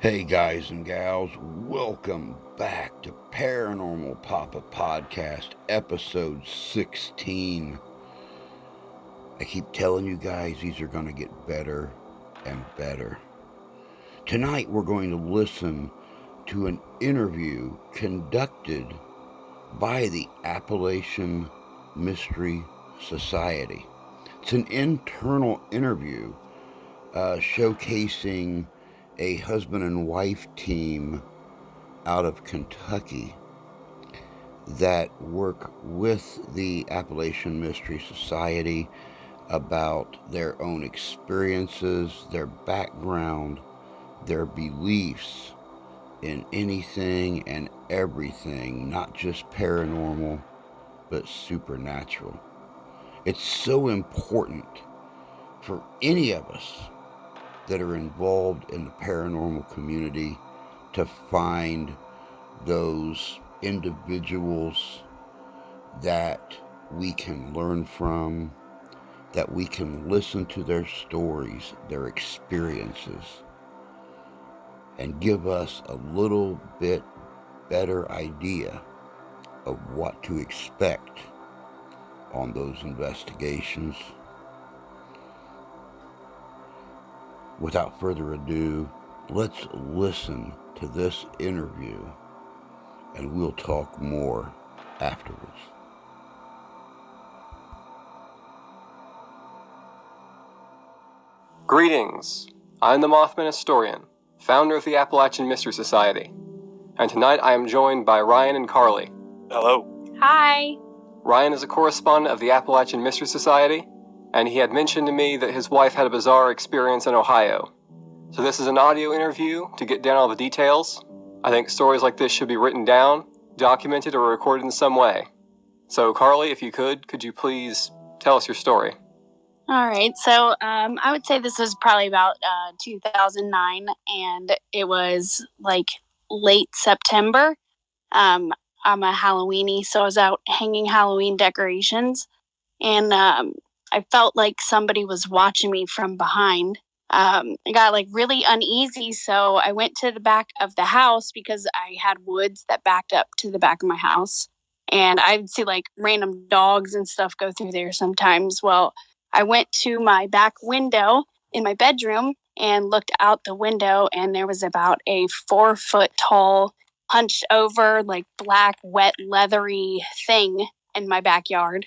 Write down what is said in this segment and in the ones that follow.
Hey guys and gals, welcome back to Paranormal Papa Podcast, episode 16. I keep telling you guys these are going to get better and better. Tonight we're going to listen to an interview conducted by the Appalachian Mystery Society. It's an internal interview showcasing a husband and wife team out of Kentucky that work with the Appalachian Mystery Society about their own experiences, their background, their beliefs in anything and everything, not just paranormal, but supernatural. It's so important for any of us that are involved in the paranormal community to find those individuals that we can learn from, that we can listen to their stories, their experiences, and give us a little bit better idea of what to expect on those investigations. Without further ado, let's listen to this interview and we'll talk more afterwards. Greetings. I'm the Mothman Historian, founder of the Appalachian Mystery Society. And tonight I am joined by Ryan and Carly. Hello. Hi. Ryan is a correspondent of the Appalachian Mystery Society, and he had mentioned to me that his wife had a bizarre experience in Ohio. So this is an audio interview to get down all the details. I think stories like this should be written down, documented, or recorded in some way. So Carly, if you could you please tell us your story? All right. So I would say this was probably about 2009, and it was like late September. I'm a Halloweenie, so I was out hanging Halloween decorations, and I felt like somebody was watching me from behind. I got like really uneasy, so I went to the back of the house because I had woods that backed up to the back of my house, and I'd see like random dogs and stuff go through there sometimes. Well, I went to my back window in my bedroom and looked out the window, and there was about a 4-foot tall, hunched over, like black, wet, leathery thing in my backyard.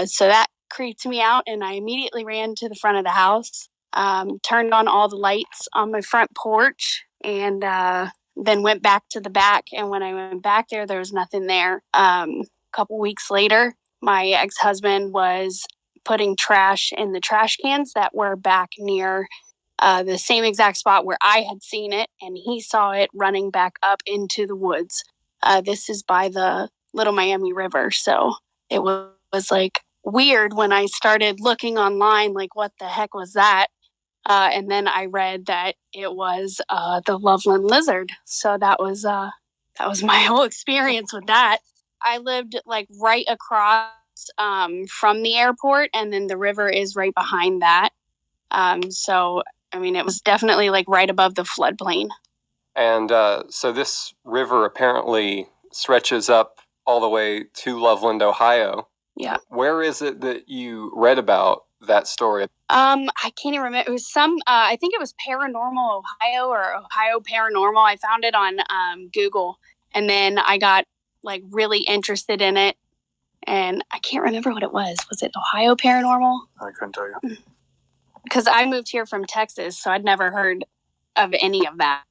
So that creeped me out, and I immediately ran to the front of the house, turned on all the lights on my front porch, and then went back to the back. And when I went back there was nothing there. A couple weeks later, my ex-husband was putting trash in the trash cans that were back near the same exact spot where I had seen it, and he saw it running back up into the woods. This is by the Little Miami River, so it was like weird when I started looking online, like what the heck was that? And then I read that it was the Loveland lizard. So that was my whole experience with that. I lived like right across from the airport, and then the river is right behind that. So I mean, it was definitely like right above the floodplain. And so this river apparently stretches up all the way to Loveland, Ohio. Yeah. Where is it that you read about that story? I can't even remember. It was I think it was Paranormal Ohio or Ohio Paranormal. I found it on Google, and then I got like really interested in it, and I can't remember what it was. Was it Ohio Paranormal? I couldn't tell you. Because I moved here from Texas, so I'd never heard of any of that.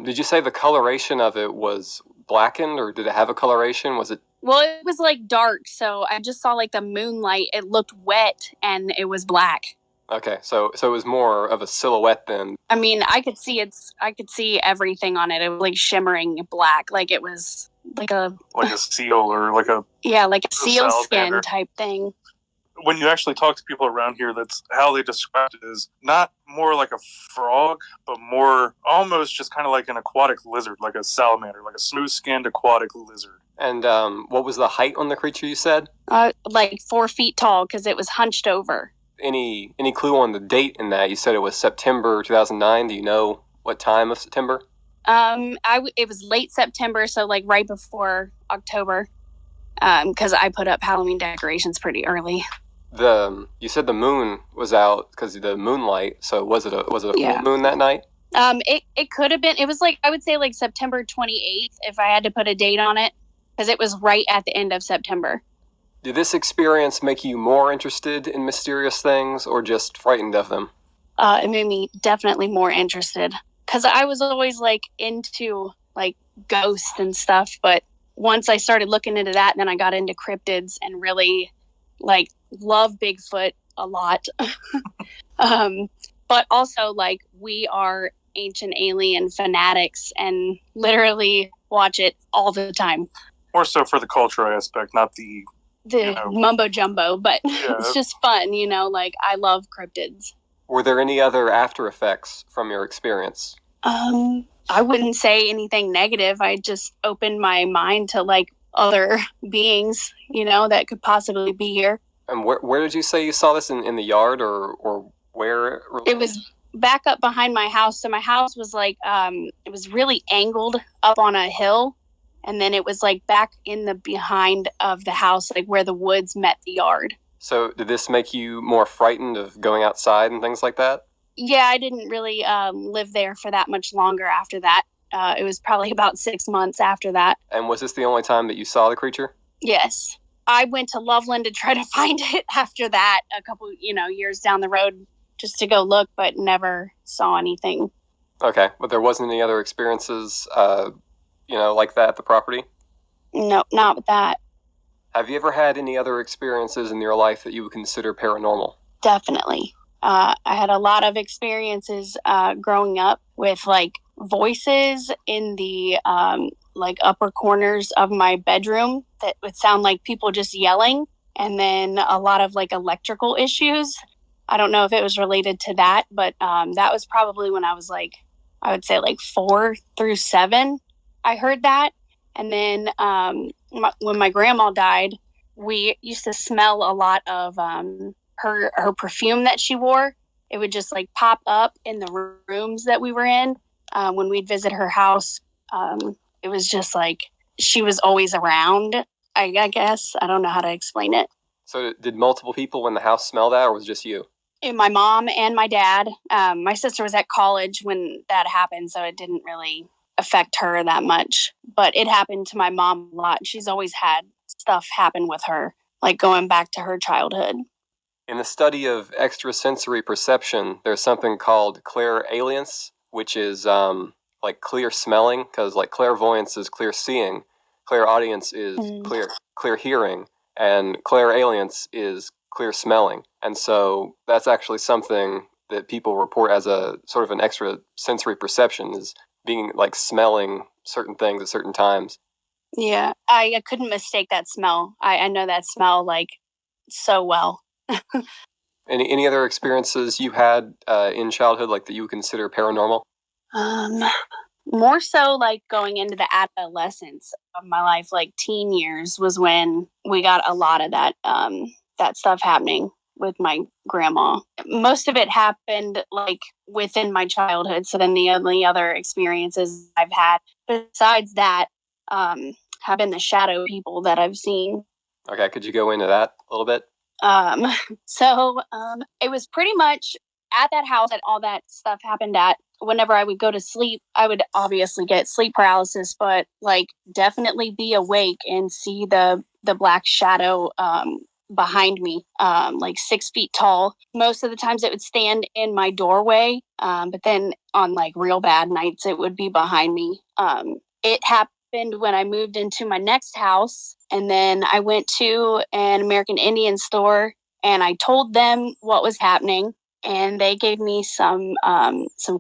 Did you say the coloration of it was blackened, or did it have a coloration? Was it? Well, it was like dark, so I just saw like the moonlight. It looked wet, and it was black. Okay, so it was more of a silhouette then. I mean, I could see everything on it. It was like shimmering black, like it was like a seal or like a seal skin type thing. When you actually talk to people around here, that's how they describe it, is not more like a frog, but more almost just kind of like an aquatic lizard, like a salamander, like a smooth-skinned aquatic lizard. And what was the height on the creature you said? Like 4 feet tall, because it was hunched over. Any clue on the date in that? You said it was September 2009. Do you know What time of September? It was late September, so like right before October, because I put up Halloween decorations pretty early. You said the moon was out because of the moonlight. So was it a full moon that night? It could have been. It was like, I would say like September 28th if I had to put a date on it, because it was right at the end of September. Did this experience make you more interested in mysterious things or just frightened of them? It made me definitely more interested, because I was always like into like ghosts and stuff, but once I started looking into that, then I got into cryptids and really like love Bigfoot a lot. But also like we are ancient alien fanatics and literally watch it all the time. More so for the cultural aspect, not the mumbo jumbo, but Yeah. It's just fun, like I love cryptids. Were there any other after effects from your experience? I wouldn't say anything negative. I just opened my mind to like other beings, that could possibly be here. And where did you say you saw this, in the yard or where? It was back up behind my house. So my house was like, it was really angled up on a hill. And then it was like back in the behind of the house, like where the woods met the yard. So did this make you more frightened of going outside and things like that? Yeah, I didn't really live there for that much longer after that. It was probably about 6 months after that. And was this the only time that you saw the creature? Yes. I went to Loveland to try to find it after that a couple, years down the road just to go look, but never saw anything. Okay, but there wasn't any other experiences, like that at the property? No, not with that. Have you ever had any other experiences in your life that you would consider paranormal? Definitely. I had a lot of experiences growing up with like voices in the like upper corners of my bedroom that would sound like people just yelling, and then a lot of like electrical issues. I don't know if it was related to that, but that was probably when I was like, I would say like 4 through 7. I heard that. And then when my grandma died, we used to smell a lot of her perfume that she wore. It would just like pop up in the rooms that we were in when we'd visit her house. It was just like she was always around, I guess. I don't know how to explain it. So did multiple people in the house smell that, or was it just you? And my mom and my dad. My sister was at college when that happened, so it didn't really affect her that much. But it happened to my mom a lot. She's always had stuff happen with her, like going back to her childhood. In the study of extrasensory perception, there's something called clairalience, which is like clear smelling, because like clairvoyance is clear seeing, clairaudience is clear hearing, and clairalience is clear smelling. And so that's actually something that people report as a sort of an extrasensory perception, is being like smelling certain things at certain times. Yeah, I couldn't mistake that smell. I know that smell like so well. Any other experiences you had in childhood, like that you would consider paranormal? More so like going into the adolescence of my life, like teen years was when we got a lot of that that stuff happening with my grandma. Most of it happened like within my childhood. So then the only other experiences I've had besides that have been the shadow people that I've seen. Okay, could you go into that a little bit? So it was pretty much at that house that all that stuff happened at. Whenever I would go to sleep, I would obviously get sleep paralysis, but like definitely be awake and see the black shadow behind me, like 6 feet tall. Most of the times it would stand in my doorway, but then on like real bad nights, it would be behind me. It happened when I moved into my next house, and then I went to an American Indian store and I told them what was happening, and they gave me some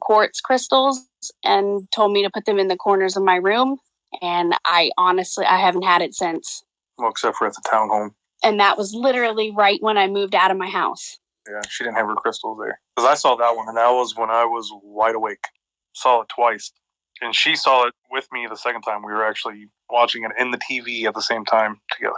quartz crystals and told me to put them in the corners of my room. And I haven't had it since. Well, except for at the townhome. And that was literally right when I moved out of my house. Yeah, she didn't have her crystals there. Because I saw that one, and that was when I was wide awake. Saw it twice. And she saw it with me the second time. We were actually watching it in the TV at the same time together.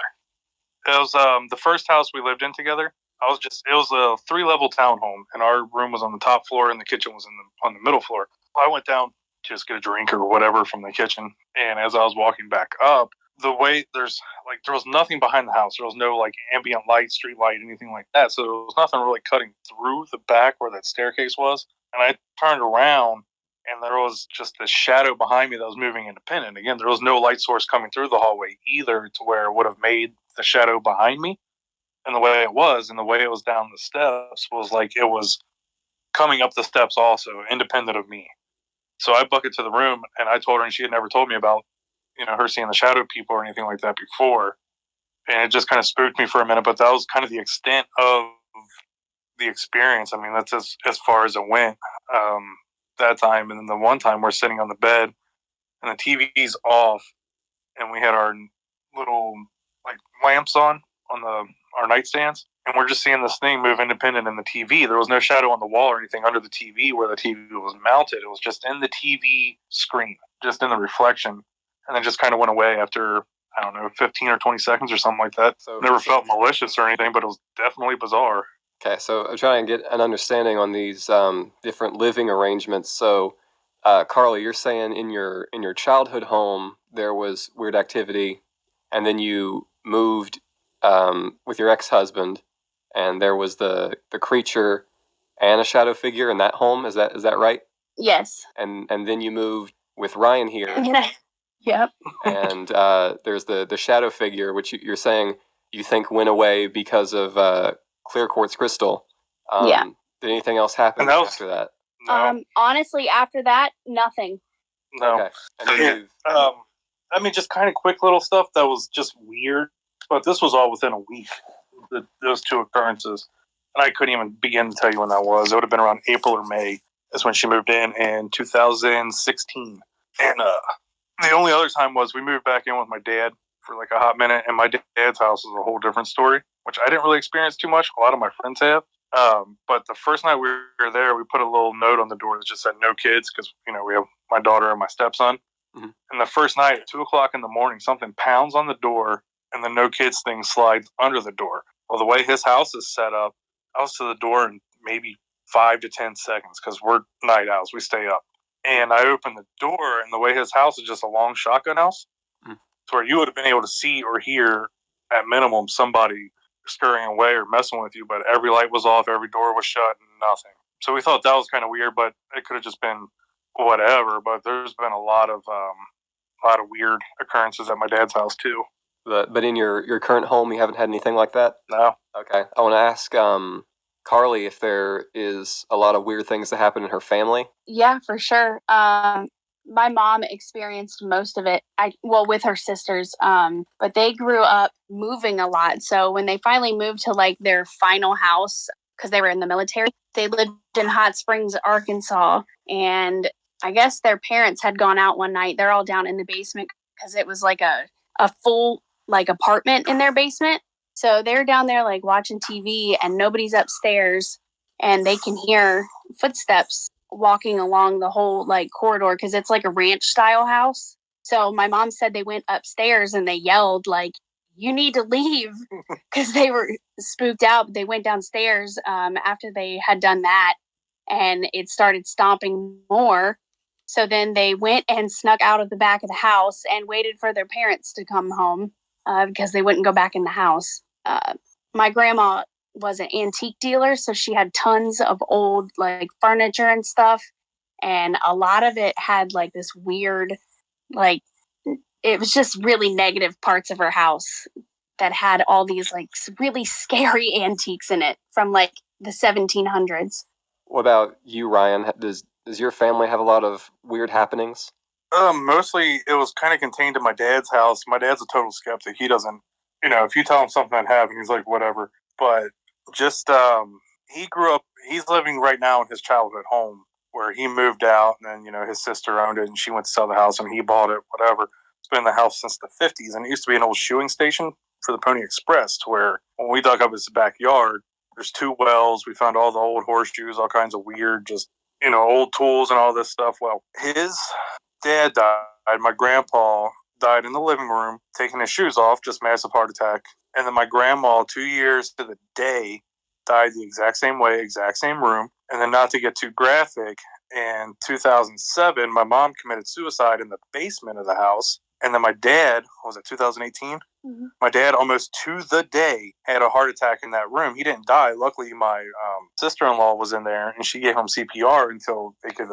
It was the first house we lived in together. It was a 3-level townhome, and our room was on the top floor, and the kitchen was on the middle floor. I went down to just get a drink or whatever from the kitchen, and as I was walking back up, the way there was nothing behind the house. There was no like ambient light, street light, anything like that. So there was nothing really cutting through the back where that staircase was. And I turned around, and there was just this shadow behind me that was moving independent. Again, there was no light source coming through the hallway either to where it would have made the shadow behind me. And the way it was down the steps was like it was coming up the steps also, independent of me. So I booked it to the room, and I told her, and she had never told me about, her seeing the shadow people or anything like that before. And it just kind of spooked me for a minute, but that was kind of the extent of the experience. I mean, that's as far as it went that time. And then the one time we're sitting on the bed, and the TV's off, and we had our little like lamps on our nightstands, and we're just seeing this thing move independent in the TV. There was no shadow on the wall or anything under the TV where the TV was mounted. It was just in the TV screen, just in the reflection, and then just kind of went away after, I don't know, 15 or 20 seconds or something like that. So never felt malicious or anything, but it was definitely bizarre. Okay, so I'm trying to get an understanding on these different living arrangements. So, Carly, you're saying in your childhood home there was weird activity, and then you moved with your ex-husband, and there was the creature and a shadow figure in that home. Is that right? Yes. And then you moved with Ryan here. Yep. And there's the shadow figure, which you're saying you think went away because of clear quartz crystal. Yeah. Did anything else happen after that? No. Honestly, after that, nothing. No. Okay. And I mean, just kind of quick little stuff that was just weird. But this was all within a week, those two occurrences. And I couldn't even begin to tell you when that was. It would have been around April or May. That's when she moved in 2016. And the only other time was we moved back in with my dad for like a hot minute. And my dad's house is a whole different story, which I didn't really experience too much. A lot of my friends have. But the first night we were there, we put a little note on the door that just said no kids because, we have my daughter and my stepson. Mm-hmm. And the first night at 2 o'clock in the morning, something pounds on the door, and the no kids thing slides under the door. Well, the way his house is set up, I was to the door in maybe 5 to 10 seconds because we're night owls. We stay up. And I opened the door, and the way his house is just a long shotgun house, to where you would have been able to see or hear, at minimum, somebody scurrying away or messing with you, but every light was off, every door was shut, and nothing. So we thought that was kind of weird, but it could have just been whatever. But there's been a lot of weird occurrences at my dad's house, too. But in your current home, you haven't had anything like that? No. Okay. I want to ask Carly if there is a lot of weird things that happen in her family. Yeah, for sure. My mom experienced most of it. With her sisters. But they grew up moving a lot. So when they finally moved to like their final house, because they were in the military, they lived in Hot Springs, Arkansas. And I guess their parents had gone out one night. They're all down in the basement because it was like a full like apartment in their basement. So they're down there like watching TV and nobody's upstairs, and they can hear footsteps walking along the whole like corridor because it's like a ranch style house. So my mom said they went upstairs and they yelled like, "You need to leave," because they were spooked out. They went downstairs after they had done that, and it started stomping more. So then they went and snuck out of the back of the house and waited for their parents to come home because they wouldn't go back in the house. My grandma was an antique dealer, so she had tons of old like furniture and stuff. And a lot of it had like this weird, like, it was just really negative parts of her house that had all these like really scary antiques in it from like the 1700s. What about you, Ryan? Does your family have a lot of weird happenings? Mostly it was kind of contained to my dad's house. My dad's a total skeptic. He doesn't, if you tell him something that happened, he's like, whatever. But just, he grew up, he's living right now in his childhood home where he moved out, and then, his sister owned it and she went to sell the house and he bought it, whatever. It's been in the house since the 50s, and it used to be an old shoeing station for the Pony Express, to where when we dug up his backyard, there's 2 wells. We found all the old horseshoes, all kinds of weird, just, old tools and all this stuff. Well, his dad died. My grandpa died in the living room, taking his shoes off, just massive heart attack. And then my grandma, 2 years to the day, died the exact same way, exact same room. And then, not to get too graphic, in 2007, my mom committed suicide in the basement of the house. And then my dad, was it 2018? Mm-hmm. My dad, almost to the day, had a heart attack in that room. He didn't die. Luckily, my sister-in-law was in there, and she gave him CPR until they could,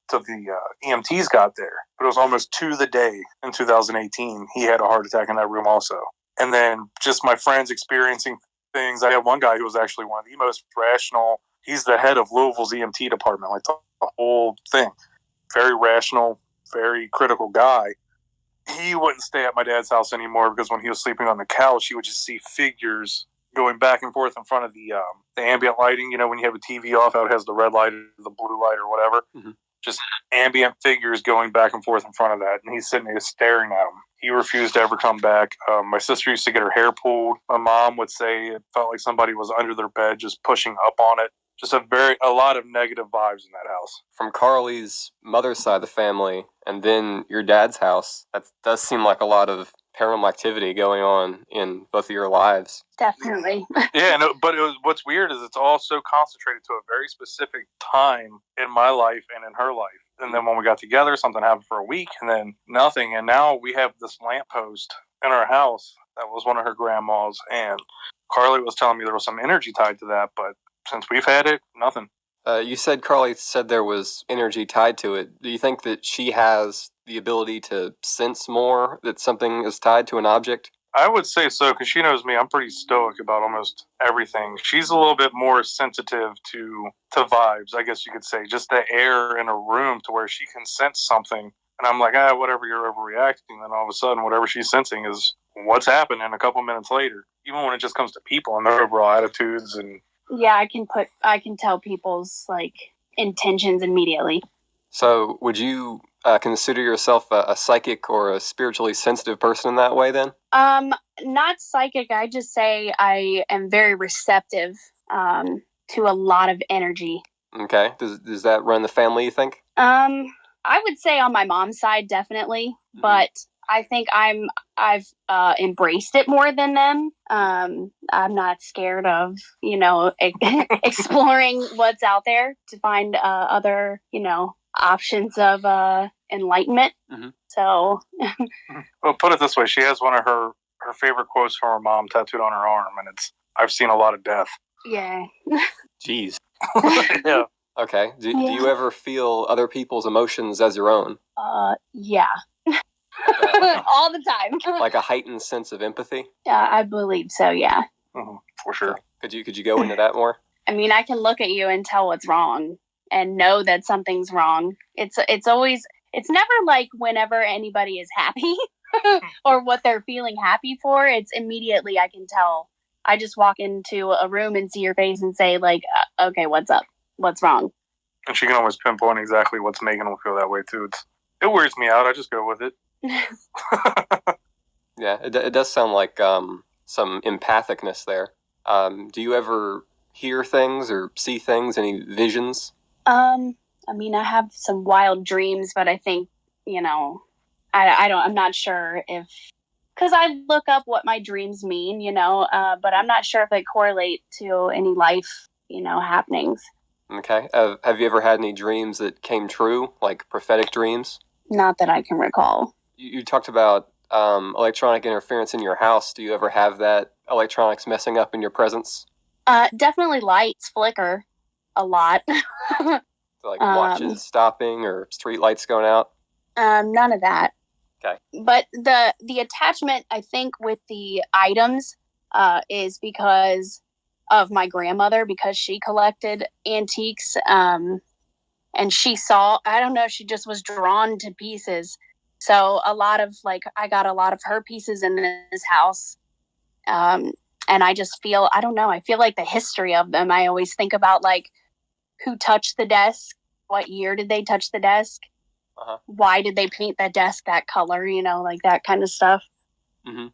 till the EMTs got there. But it was almost to the day in 2018. He had a heart attack in that room also. And then just my friends experiencing things. I had one guy who was actually one of the most rational. He's the head of Louisville's EMT department, like the whole thing. Very rational, very critical guy. He wouldn't stay at my dad's house anymore because when he was sleeping on the couch, he would just see figures going back and forth in front of the ambient lighting. You know, when you have a TV off, how it has the red light or the blue light or whatever. Mm-hmm. Just ambient figures going back and forth in front of that. And he's sitting there staring at them. He refused to ever come back. My sister used to get her hair pulled. My mom would say it felt like somebody was under their bed just pushing up on it. Just a lot of negative vibes in that house. From Carly's mother's side of the family, and then your dad's house, that does seem like a lot of paranormal activity going on in both of your lives. Definitely. Yeah, but what's weird is it's all so concentrated to a very specific time in my life and in her life. And then when we got together, something happened for a week, and then nothing. And now we have this lamppost in our house that was one of her grandma's, and Carly was telling me there was some energy tied to that, but since we've had it, nothing. You said Carly said there was energy tied to it. Do you think that she has the ability to sense more that something is tied to an object? I would say so, because she knows me. I'm pretty stoic about almost everything. She's a little bit more sensitive to vibes, I guess you could say. Just the air in a room to where she can sense something. And I'm like, whatever, you're overreacting. Then all of a sudden, whatever she's sensing is what's happening a couple minutes later. Even when it just comes to people and their overall attitudes and... Yeah, I can tell people's intentions immediately. So would you consider yourself a psychic or a spiritually sensitive person in that way then? Not psychic. I just say I am very receptive to a lot of energy. Okay. Does that run the family, you think? I would say on my mom's side, definitely, but I think I've embraced it more than them. I'm not scared of, exploring what's out there to find other, options of enlightenment. Mm-hmm. So. Well, put it this way. She has one of her favorite quotes from her mom tattooed on her arm, and it's, "I've seen a lot of death." Yeah. Jeez. Yeah. Okay. Do you ever feel other people's emotions as your own? Yeah. All the time. Like a heightened sense of empathy? Yeah, I believe so, yeah. Mm-hmm, for sure. Could you go into that more? I mean, I can look at you and tell what's wrong and know that something's wrong. It's never like whenever anybody is happy or what they're feeling happy for. It's immediately I can tell. I just walk into a room and see your face and say okay, what's up? What's wrong? And she can always pinpoint exactly what's making them feel that way too. It weirds me out. I just go with it. Yeah, it does sound like some empathicness there. Do you ever hear things or see things, any visions? I mean, I have some wild dreams, but I think, I'm not sure if, because I look up what my dreams mean, but I'm not sure if they correlate to any life, happenings. Okay. Have you ever had any dreams that came true, like prophetic dreams? Not that I can recall. You talked about electronic interference in your house. Do you ever have that electronics messing up in your presence? Definitely lights flicker a lot. So like watches stopping or street lights going out? None of that. Okay. But the attachment, I think, with the items is because of my grandmother, because she collected antiques. And she saw, I don't know, she just was drawn to pieces. So a lot of I got a lot of her pieces in this house. And I just feel, I don't know, I feel like the history of them. I always think about who touched the desk, what year did they touch the desk, why did they paint that desk that color, that kind of stuff. Mm-hmm.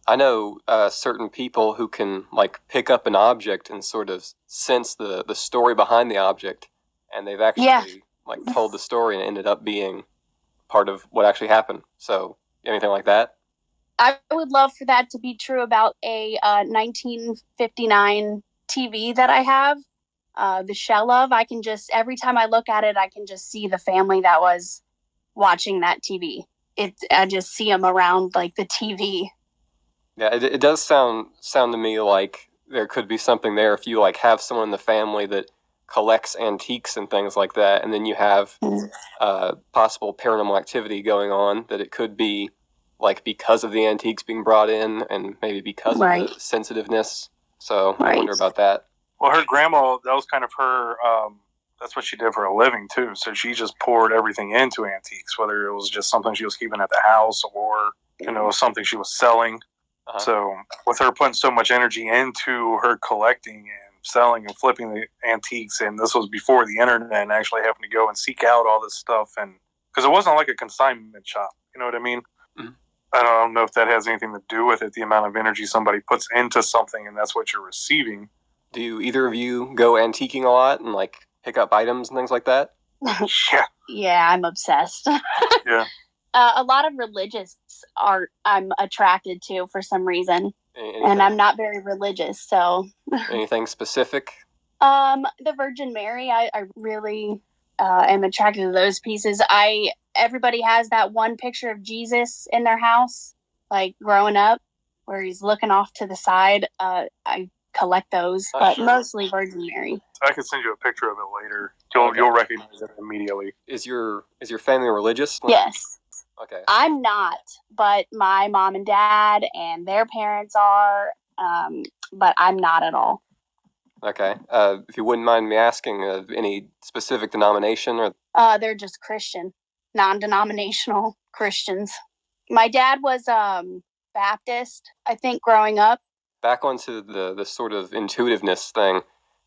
I know certain people who can pick up an object and sort of sense the story behind the object, and they've actually told the story and it ended up being part of what actually happened. So anything like that? I would love for that to be true about a 1959 TV that I have. the shell of. I can just, every time I look at it, I can just see the family that was watching that TV. I just see them around like the TV. Yeah, it does sound to me like there could be something there if you like have someone in the family that collects antiques and things like that, and then you have possible paranormal activity going on, that it could be like because of the antiques being brought in and maybe because of the sensitiveness. So I wonder about that. Well, her grandma, that was kind of her, that's what she did for a living too. So she just poured everything into antiques, whether it was just something she was keeping at the house or, something she was selling. Uh-huh. So with her putting so much energy into her collecting and selling and flipping the antiques, and this was before the internet and actually having to go and seek out all this stuff, and because it wasn't like a consignment shop, you know what I mean? Mm-hmm. I don't know if that has anything to do with it, the amount of energy somebody puts into something, and that's what you're receiving. Do either of you go antiquing a lot and like pick up items and things like that? Yeah. Yeah, I'm obsessed. Yeah. A lot of religious art I'm attracted to for some reason. Anything? And I'm not very religious, so. Anything specific? The Virgin Mary, I really am attracted to those pieces. Everybody has that one picture of Jesus in their house, like growing up, where he's looking off to the side. I collect those, but mostly Virgin Mary. I can send you a picture of it later. You'll recognize it immediately. Is your family religious? Yes. Okay. I'm not, but my mom and dad and their parents are, but I'm not at all. Okay. If you wouldn't mind me asking, any specific denomination or? They're just Christian, non-denominational Christians. My dad was Baptist, I think, growing up. Back onto the sort of intuitiveness thing.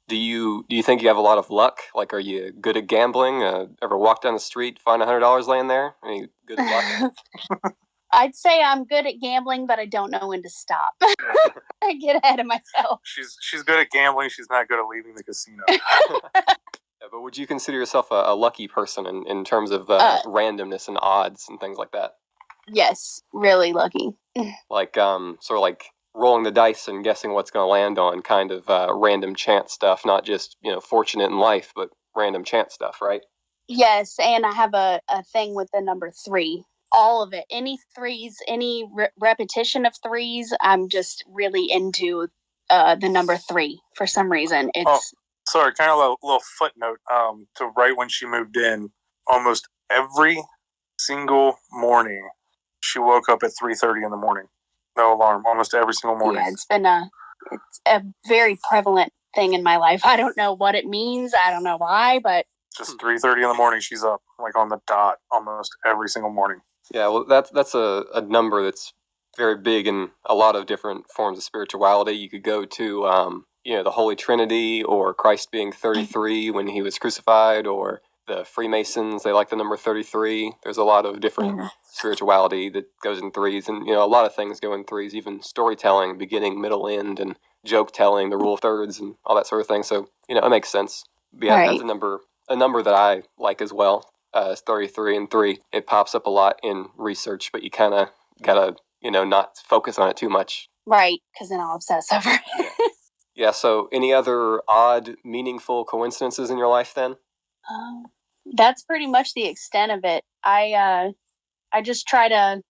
Do you think you have a lot of luck? Like, are you good at gambling? Ever walk down the street, find $100 laying there? Are you good at luck? I'd say I'm good at gambling, but I don't know when to stop. I get ahead of myself. She's good at gambling. She's not good at leaving the casino. Yeah, but would you consider yourself a lucky person in terms of randomness and odds and things like that? Yes, really lucky. Like sort of like rolling the dice and guessing what's going to land on, kind of random chance stuff, not just fortunate in life, but random chance stuff, right? Yes, and I have a thing with the number 3. All of it. Any threes, any repetition of threes, I'm just really into the number 3 for some reason. It's sorry, kind of a little footnote. To right when she moved in, almost every single morning, she woke up at 3:30 in the morning. No alarm, almost every single morning. Yeah, it's a very prevalent thing in my life. I don't know what it means. I don't know why, but just 3:30 in the morning, she's up, like on the dot, almost every single morning. Yeah, well, that's a number that's very big in a lot of different forms of spirituality. You could go to, the Holy Trinity, or Christ being 33 when he was crucified, or the Freemasons, they like the number 33. There's a lot of different spirituality that goes in threes, and a lot of things go in threes, even storytelling, beginning, middle, end, and joke telling, the rule of thirds, and all that sort of thing. So, it makes sense. But yeah, that's a number that I like as well. 33 and 3. It pops up a lot in research, but you kind of gotta, not focus on it too much. Right, because then I'll obsess over it. Yeah, so any other odd, meaningful coincidences in your life then? That's pretty much the extent of it. I just try to,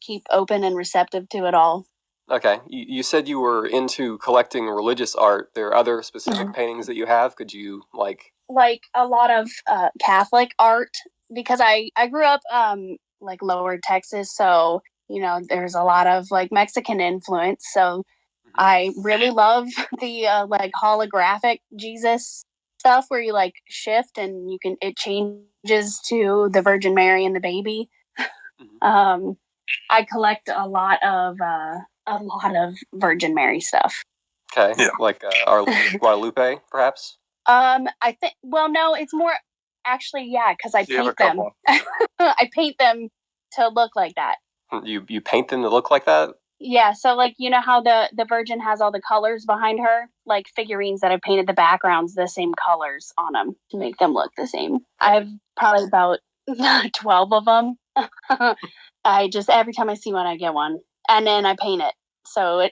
keep open and receptive to it all. Okay, you said you were into collecting religious art. There are other specific paintings that you have? Could you, like a lot of Catholic art, because I grew up lower Texas, so there's a lot of Mexican influence, so I really love the holographic Jesus stuff where you shift and it changes to the Virgin Mary and the baby. I collect a lot of Virgin Mary stuff. Okay, yeah. Like Our Lady of Guadalupe, perhaps? I think. Well, no, it's more actually, yeah, because I paint them. I paint them to look like that. You paint them to look like that? Yeah. So, how the Virgin has all the colors behind her, like figurines that I painted the backgrounds the same colors on them to make them look the same. I have probably about 12 of them. I just every time I see one, I get one, and then I paint it. So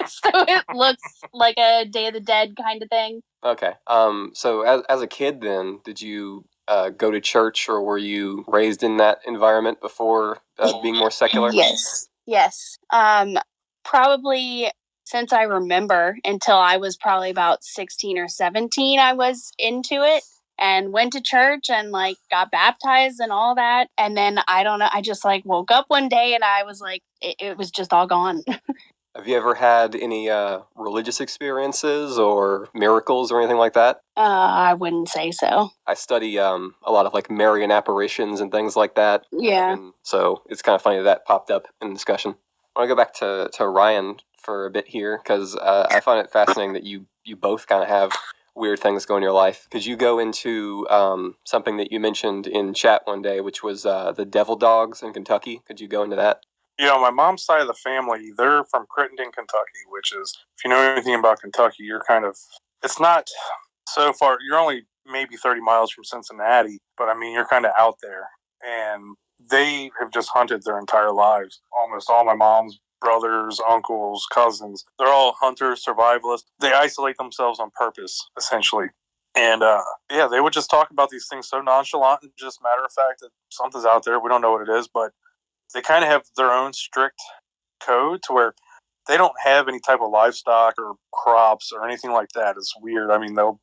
So it looks like a Day of the Dead kind of thing. Okay. So as a kid, then, did you go to church, or were you raised in that environment before being more secular? Yes. Probably since I remember until I was probably about 16 or 17, I was into it and went to church and like got baptized and all that. And then I don't know, I just like woke up one day and I was like, it was just all gone. Have you ever had any religious experiences or miracles or anything like that? I wouldn't say so. I study a lot of like Marian apparitions and things like that. Yeah. And so it's kind of funny that popped up in discussion. I want to go back to Ryan for a bit here, because I find it fascinating that you both kind of have weird things go in your life. Could you go into something that you mentioned in chat one day, which was the devil dogs in Kentucky? Could you go into that? You know, my mom's side of the family, they're from Crittenden, Kentucky, which is, if you know anything about Kentucky, you're kind of, it's not so far, you're only maybe 30 miles from Cincinnati, but I mean, you're kind of out there. And they have just hunted their entire lives. Almost all my mom's brothers, uncles, cousins, they're all hunters, survivalists. They isolate themselves on purpose, essentially. And yeah, they would just talk about these things so nonchalant and just matter of fact that something's out there. We don't know what it is, but they kind of have their own strict code to where they don't have any type of livestock or crops or anything like that. It's weird. I mean, they'll,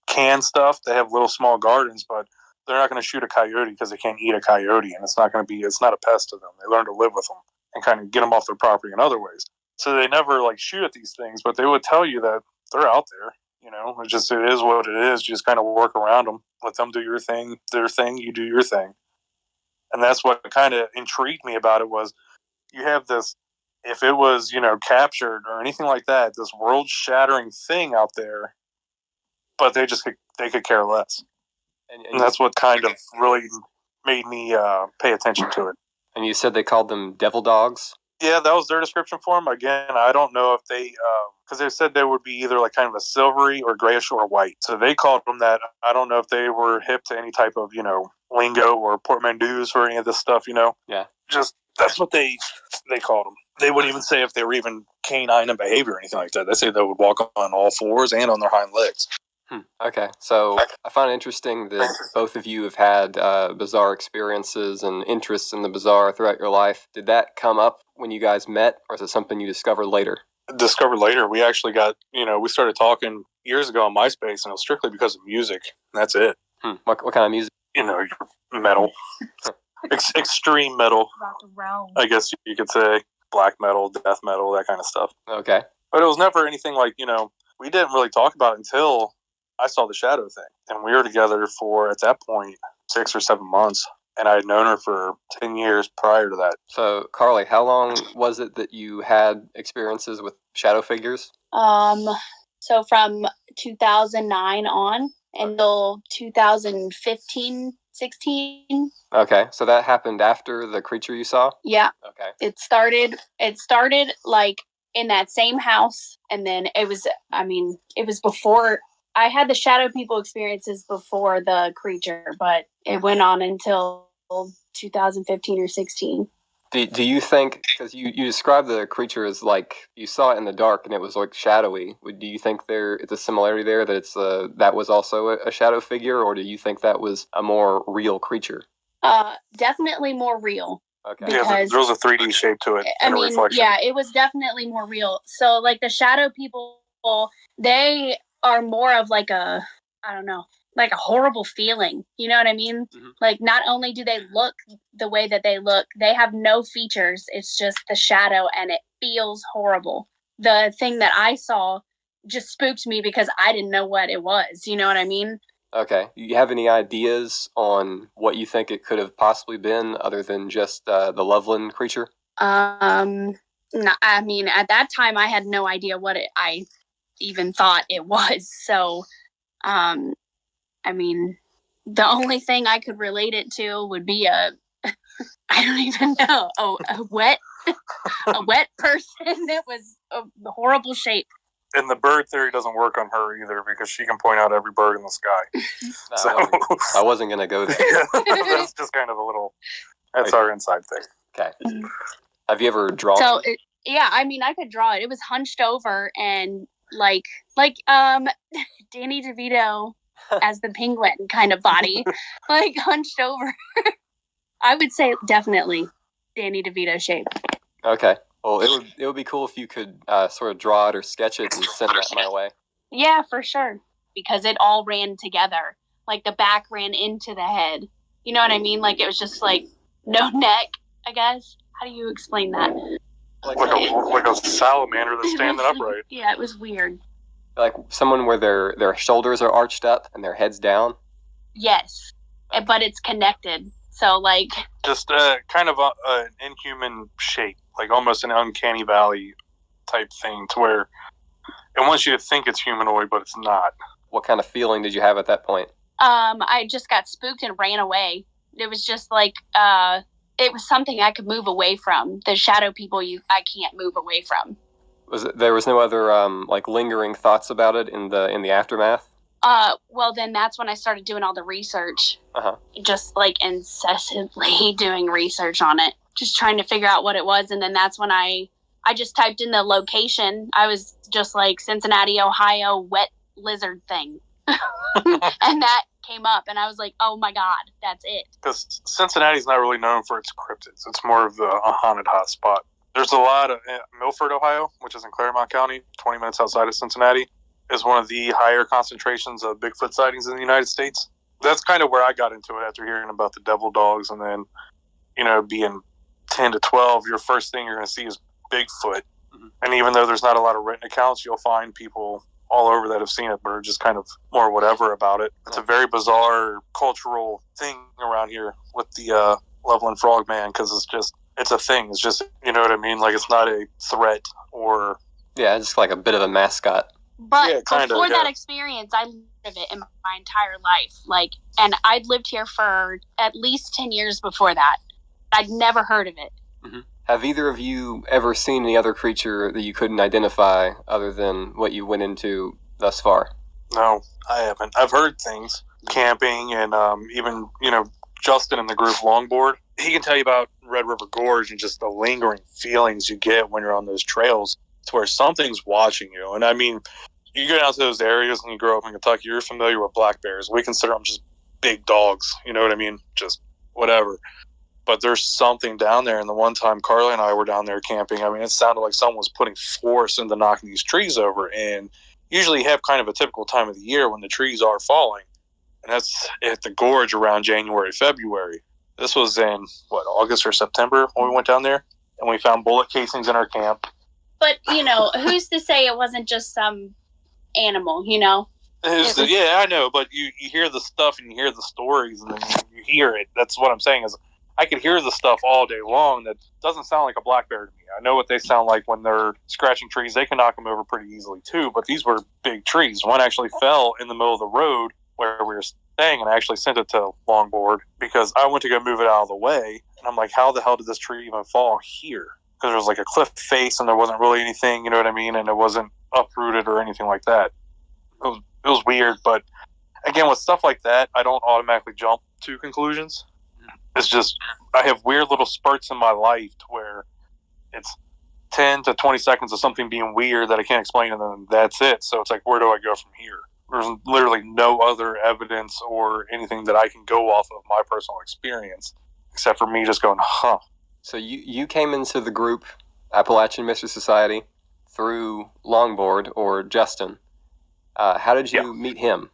can stuff. They have little small gardens, but they're not going to shoot a coyote because they can't eat a coyote, and it's not a pest to them. They learn to live with them and kind of get them off their property in other ways. So they never like shoot at these things, but they would tell you that they're out there. It is what it is. You just kind of work around them, let them do their thing, you do your thing. And that's what kind of intrigued me about it was you have this, if it was, captured or anything like that, this world-shattering thing out there, but they could care less. And that's what kind of really made me pay attention to it. And you said they called them devil dogs? Yeah, that was their description for them. Again, I don't know if they, because they said they would be either like kind of a silvery or grayish or white. So they called them that. I don't know if they were hip to any type of, lingo or portmanteaus or any of this stuff, Yeah. Just, that's what they called them. They wouldn't even say if they were even canine in behavior or anything like that. They say they would walk on all fours and on their hind legs. Okay, so I find it interesting that both of you have had bizarre experiences and interests in the bizarre throughout your life. Did that come up when you guys met, or is it something you discovered later? Discovered later. We actually got, we started talking years ago on MySpace, and it was strictly because of music. That's it. What kind of music? Metal. Extreme metal. I guess you could say. Black metal, death metal, that kind of stuff. Okay. But it was never anything like, we didn't really talk about it until I saw the shadow thing. And we were together for, at that point, 6 or 7 months. And I had known her for 10 years prior to that. So, Carly, how long was it that you had experiences with shadow figures? So from 2009 on until 2015, 16. Okay, so that happened after the creature you saw? Yeah. Okay. It started like in that same house, and then it was before I had the shadow people experiences before the creature, but it went on until 2015 or 16. Do you think, because you described the creature as like you saw it in the dark and it was like shadowy, do you think there is a similarity there that it's that was also a shadow figure, or do you think that was a more real creature? Definitely more real. Okay. Because there was a 3D shape to it. It was definitely more real. So like the shadow people, they are more of like a, I don't know, like a horrible feeling. You know what I mean? Mm-hmm. Like not only do they look the way that they look, they have no features. It's just the shadow and it feels horrible. The thing that I saw just spooked me because I didn't know what it was. You know what I mean? Okay. You have any ideas on what you think it could have possibly been other than just the Loveland creature? No, I mean, at that time I had no idea what I even thought it was. So, I mean, the only thing I could relate it to would be I don't even know, a wet person that was a horrible shape. And the bird theory doesn't work on her either because she can point out every bird in the sky. I wasn't going to go there. Yeah, that's just kind of that's our inside thing. Okay. Have you ever drawn? So Yeah, I mean, I could draw it. It was hunched over and like Danny DeVito as the penguin kind of body, like hunched over. I would say definitely Danny DeVito shape. Okay. Well, it would be cool if you could sort of draw it or sketch it and send that my way. Yeah, for sure. Because it all ran together. Like the back ran into the head. You know what I mean? Like it was just like no neck, I guess. How do you explain that? Like a salamander that's standing upright. Yeah, it was weird. Like someone where their shoulders are arched up and their head's down? Yes. But it's connected. So like... Just kind of an inhuman shape. Like almost an uncanny valley type thing to where it wants you to think it's humanoid, but it's not. What kind of feeling did you have at that point? I just got spooked and ran away. It was just like, it was something I could move away from. The shadow people I can't move away from. There was no other like lingering thoughts about it in the aftermath? Well then that's when I started doing all the research. Uh-huh. Just like incessantly doing research on it. Just trying to figure out what it was, and then that's when I just typed in the location. I was just like Cincinnati, Ohio, wet lizard thing. And that came up, and I was like, oh my God, that's it. Because Cincinnati's not really known for its cryptids. It's more of a haunted hotspot. There's a lot of Milford, Ohio, which is in Claremont County, 20 minutes outside of Cincinnati, is one of the higher concentrations of Bigfoot sightings in the United States. That's kind of where I got into it after hearing about the devil dogs, and then, being 10 to 12, your first thing you're going to see is Bigfoot. Mm-hmm. And even though there's not a lot of written accounts, you'll find people all over that have seen it, but are just kind of more whatever about it. It's a very bizarre cultural thing around here with the Loveland Frogman, because it's a thing. It's just, you know what I mean? Like, it's not a threat or... Yeah, just like a bit of a mascot. But yeah, before that experience, I lived it in my entire life. And I'd lived here for at least 10 years before that. I'd never heard of it. Mm-hmm. Have either of you ever seen any other creature that you couldn't identify other than what you went into thus far? No, I haven't. I've heard things. Camping and even, Justin in the group Longboard. He can tell you about Red River Gorge and just the lingering feelings you get when you're on those trails to where something's watching you. And I mean, you go down to those areas and you grow up in Kentucky, you're familiar with black bears. We consider them just big dogs. You know what I mean? Just whatever. But there's something down there. And the one time Carly and I were down there camping, I mean, it sounded like someone was putting force into knocking these trees over. And usually you have kind of a typical time of the year when the trees are falling. And that's at the gorge around January, February. This was in, August or September when we went down there. And we found bullet casings in our camp. But, who's to say it wasn't just some animal, Yeah, I know. But you hear the stuff and you hear the stories and then you hear it. That's what I'm saying is I could hear the stuff all day long that doesn't sound like a black bear to me. I know what they sound like when they're scratching trees. They can knock them over pretty easily too, but these were big trees. One actually fell in the middle of the road where we were staying, and I actually sent it to Longboard because I went to go move it out of the way. And I'm like, how the hell did this tree even fall here? Because there was like a cliff face and there wasn't really anything, you know what I mean? And it wasn't uprooted or anything like that. It was weird, but again, with stuff like that, I don't automatically jump to conclusions. It's just, I have weird little spurts in my life to where it's 10 to 20 seconds of something being weird that I can't explain, and then that's it. So it's like, where do I go from here? There's literally no other evidence or anything that I can go off of my personal experience, except for me just going, huh. So you came into the group, Appalachian Mystery Society, through Longboard or Justin. How did you meet him?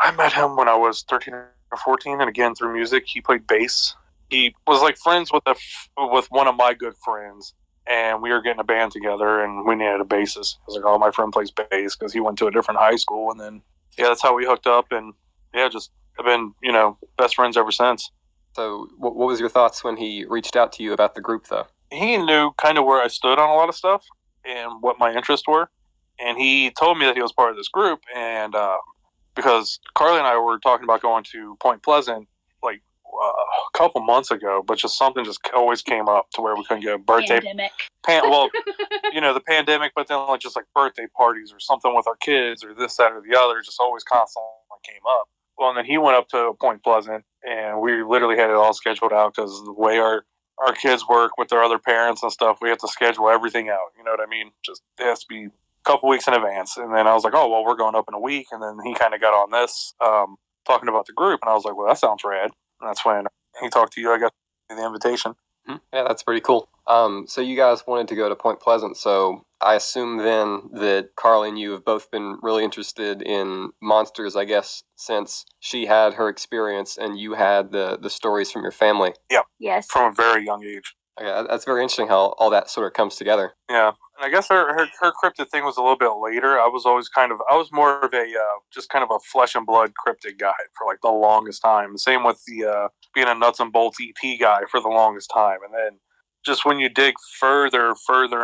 I met him when I was 13 or 14, and again through music. He played bass. He was like friends with one of my good friends, and we were getting a band together, and we needed a bassist. I was like, oh, my friend plays bass, because he went to a different high school, and then that's how we hooked up, and just have been best friends ever since. So what was your thoughts when he reached out to you about the group, though? He knew kind of where I stood on a lot of stuff and what my interests were, and he told me that he was part of this group, and because Carly and I were talking about going to Point Pleasant like a couple months ago, but just something just always came up to where we couldn't get a birthday pandemic. The pandemic, but then just like birthday parties or something with our kids or this, that, or the other, just always constantly came up. Well, and then he went up to Point Pleasant, and we literally had it all scheduled out because the way our our kids work with their other parents and stuff. We have to schedule everything out. You know what I mean? Just it has to be a couple weeks in advance. And then I was like, oh, well, we're going up in a week. And then he kind of got on this, talking about the group. And I was like, well, that sounds rad. And that's when he talked to you. I got the invitation. Yeah, that's pretty cool. So you guys wanted to go to Point Pleasant. So I assume then that Carly and you have both been really interested in monsters, I guess, since she had her experience and you had the stories from your family. Yeah. Yes. From a very young age. Okay, that's very interesting how all that sort of comes together. Yeah. And I guess her cryptid thing was a little bit later. I was more of a, just kind of a flesh and blood cryptid guy for like the longest time. Same with the, being a nuts and bolts ET guy for the longest time. And then just when you dig further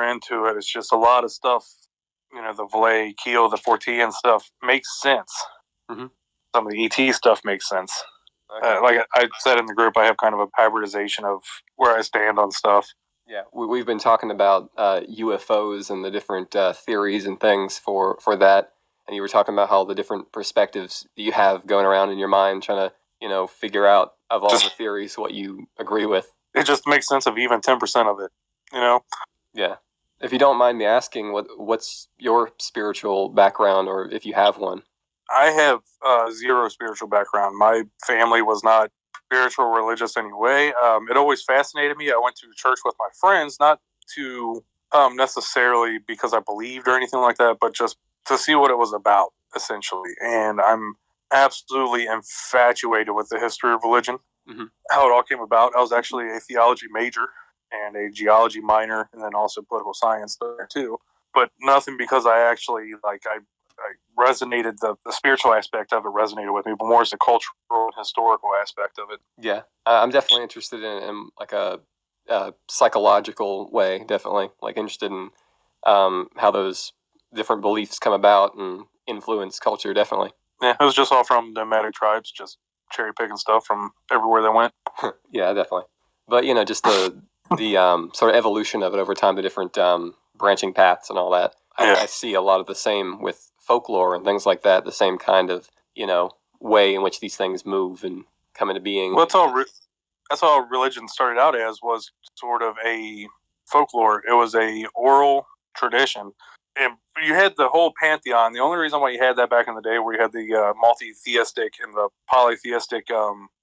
into it, it's just a lot of stuff, you know, the Valet, Keel, the Fortean stuff makes sense. Mm-hmm. Some of the ET stuff makes sense. Okay. Like I said in the group, I have kind of a hybridization of where I stand on stuff. Yeah, we've been talking about UFOs and the different theories and things for that. And you were talking about how the different perspectives you have going around in your mind, trying to, you know, figure out of all the theories what you agree with. It just makes sense of even 10% of it, you know? Yeah. If you don't mind me asking, what's your spiritual background, or if you have one? I have zero spiritual background. My family was not spiritual, religious anyway. It always fascinated me. I went to church with my friends, not to necessarily because I believed or anything like that, but just to see what it was about, essentially. And I'm absolutely infatuated with the history of religion, how it all came about. I was actually a theology major and a geology minor, and then also political science there too. But nothing because I actually, I resonated, the spiritual aspect of it resonated with me, but more as the cultural and historical aspect of it. Yeah, I'm definitely interested in like a psychological way, definitely. Like interested in how those different beliefs come about and influence culture, definitely. Yeah, it was just all from nomadic tribes, just cherry picking stuff from everywhere they went. Yeah, definitely. But, you know, just the sort of evolution of it over time, the different branching paths and all that. Yeah. I see a lot of the same with folklore and things like that, the same kind of, you know, way in which these things move and come into being. Well, that's all religion started out as, was sort of a folklore. It was a oral tradition. And you had the whole pantheon. The only reason why you had that back in the day, where you had the multi-theistic and the polytheistic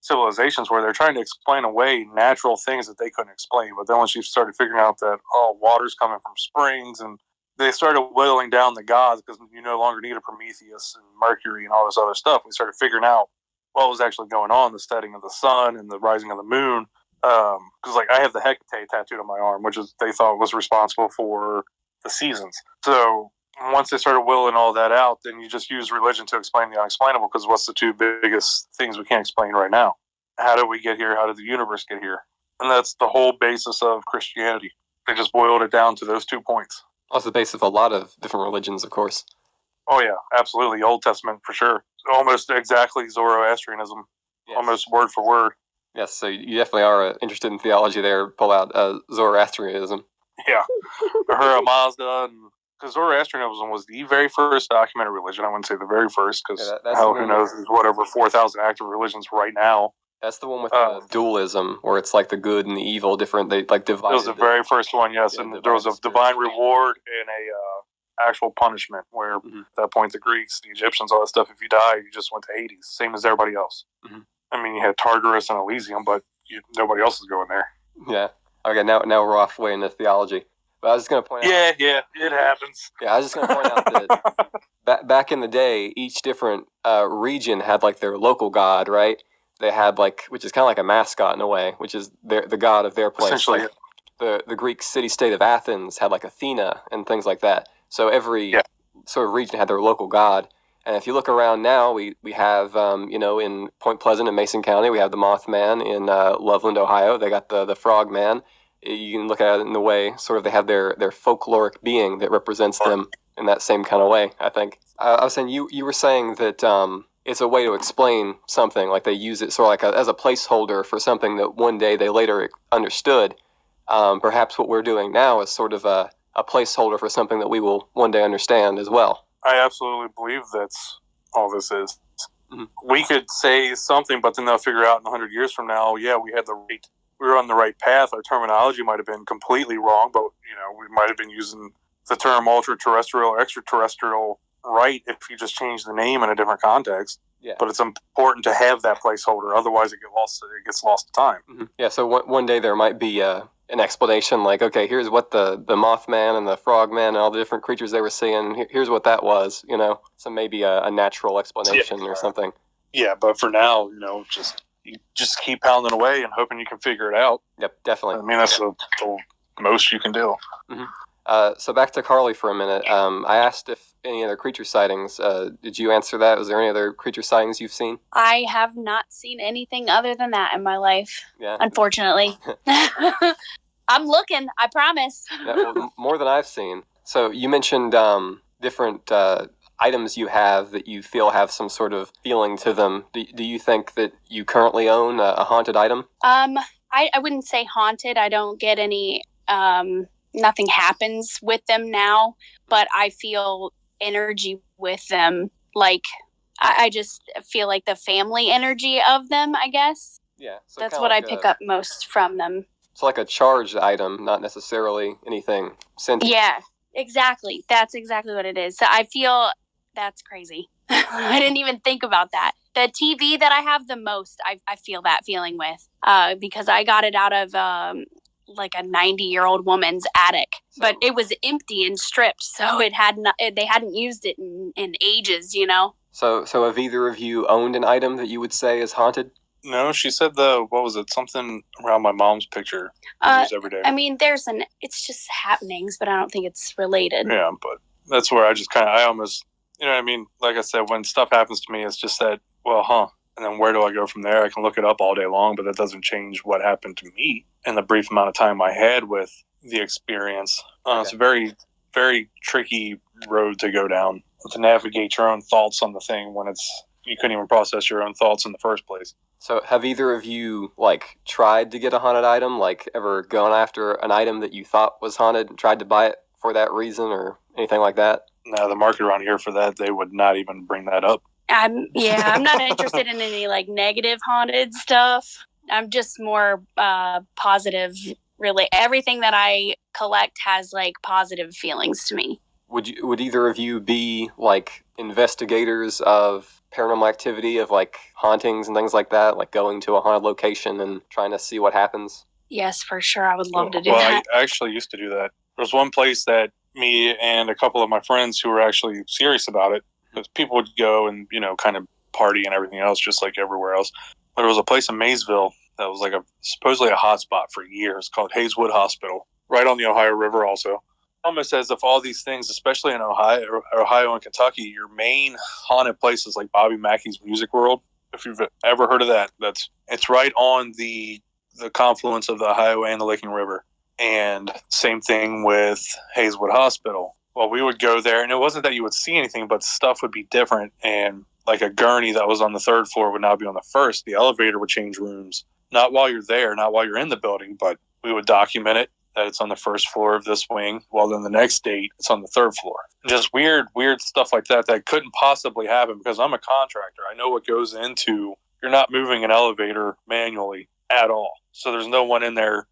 civilizations, where they're trying to explain away natural things that they couldn't explain. But then once you started figuring out that, water's coming from springs, and they started whittling down the gods because you no longer needed Prometheus and Mercury and all this other stuff. We started figuring out what was actually going on, the setting of the sun and the rising of the moon. Because I have the Hecate tattooed on my arm, which is they thought was responsible for the seasons. So once they started whittling all that out, then you just use religion to explain the unexplainable, because what's the two biggest things we can't explain right now? How did we get here? How did the universe get here? And that's the whole basis of Christianity. They just boiled it down to those 2 points. That's the base of a lot of different religions, of course. Oh, yeah, absolutely. Old Testament, for sure. Almost exactly Zoroastrianism, Yes. almost word for word. Yes, so you definitely are interested in theology there. Pull out Zoroastrianism. Yeah. Ahura Mazda, because Zoroastrianism was the very first documented religion. I wouldn't say the very first, because who knows, there's whatever 4,000 active religions right now. That's the one with the dualism, where it's like the good and the evil, different. They like divide. It was the very first one, yes, and there was a divine reward and a actual punishment. Where at that point, the Greeks, the Egyptians, all that stuff, if you died, you just went to Hades, same as everybody else. I mean, you had Tartarus and Elysium, but nobody else is going there. Yeah. Okay. Now we're off way into theology. But I was just going to point out. Yeah, it happens. Yeah, I was just going to point out that back in the day, each different region had like their local god, right? They had which is kind of like a mascot in a way, which is the god of their place. Essentially, like the Greek city-state of Athens had like Athena and things like that. So every sort of region had their local god. And if you look around now, we have, in Point Pleasant in Mason County, we have the Mothman. In Loveland, Ohio, they got the Frogman. You can look at it in the way, sort of they have their folkloric being that represents them in that same kind of way, I think. I was saying, you were saying that it's a way to explain something, like they use it sort of like as a placeholder for something that one day they later understood. Perhaps what we're doing now is sort of a placeholder for something that we will one day understand as well. I absolutely believe that's all this is. We could say something, but then they'll figure out in 100 years from now, we had the right we were on the right path. Our terminology might have been completely wrong, but we might have been using the term ultra-terrestrial or extraterrestrial right if you just change the name in a different context. Yeah. But it's important to have that placeholder, otherwise it gets lost to time. Mm-hmm. Yeah, so one day there might be an explanation like, okay, here's what the Mothman and the Frogman and all the different creatures they were seeing, here's what that was, so maybe a natural explanation or something. Yeah, but for now, you just keep pounding away and hoping you can figure it out. Yep, definitely. I mean, that's the most you can do. Mm-hmm. So back to Carly for a minute. I asked if any other creature sightings. Did you answer that? Was there any other creature sightings you've seen? I have not seen anything other than that in my life, unfortunately. I'm looking, I promise. Yeah, well, more than I've seen. So you mentioned different items you have that you feel have some sort of feeling to them. Do you think that you currently own a haunted item? I wouldn't say haunted. I don't get any... nothing happens with them now, but I feel energy with them. Like, I just feel like the family energy of them, I guess. Yeah. So that's what I pick up most from them. It's like a charged item, not necessarily anything sentient. Yeah, exactly. That's exactly what it is. So I feel that's crazy. I didn't even think about that. The TV that I have the most, I feel that feeling with, because I got it out of... like a 90-year-old woman's attic, but it was empty and stripped, so they hadn't used it in ages, So have either of you owned an item that you would say is haunted? No, she said what was it? Something around my mom's picture. Every day. I mean, it's just happenings, but I don't think it's related. Yeah, but that's where I almost, what I mean? Like I said, when stuff happens to me, it's just that, and then where do I go from there? I can look it up all day long, but that doesn't change what happened to me in the brief amount of time I had with the experience. It's a very, very tricky road to go down, to navigate your own thoughts on the thing when you couldn't even process your own thoughts in the first place. So have either of you, tried to get a haunted item? Ever gone after an item that you thought was haunted and tried to buy it for that reason or anything like that? No, the market around here for that, they would not even bring that up. I'm not interested in any negative haunted stuff. I'm just more positive. Really, everything that I collect has positive feelings to me. Would either of you be investigators of paranormal activity, of hauntings and things like that, going to a haunted location and trying to see what happens? Yes, for sure. I would love to do that. Well, I actually used to do that. There was one place that me and a couple of my friends who were actually serious about it, because people would go and, kind of party and everything else, just like everywhere else. But there was a place in Maysville that was supposedly a hot spot for years called Hayeswood Hospital, right on the Ohio River also. Almost as if all these things, especially in Ohio and Kentucky, your main haunted places like Bobby Mackey's Music World, if you've ever heard of that, it's right on the confluence of the Ohio and the Licking River. And same thing with Hayeswood Hospital. Well, we would go there, and it wasn't that you would see anything, but stuff would be different. And like a gurney that was on the third floor would now be on the first. The elevator would change rooms, not while you're there, not while you're in the building, but we would document it, that it's on the first floor of this wing. Well, then the next date, it's on the third floor. Just weird stuff like that couldn't possibly happen because I'm a contractor. I know what goes into, you're not moving an elevator manually at all. So there's no one in there,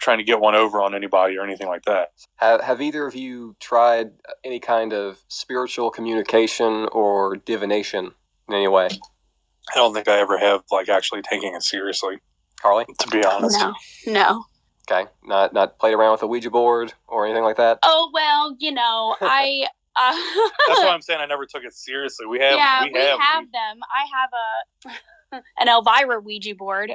trying to get one over on anybody or anything like that. Have either of you tried any kind of spiritual communication or divination in any way? I don't think I ever have, actually taking it seriously. Carly? To be honest. No. Okay. Not played around with a Ouija board or anything like that? Oh, well, I... That's why I'm saying I never took it seriously. We have them. I have an Elvira Ouija board,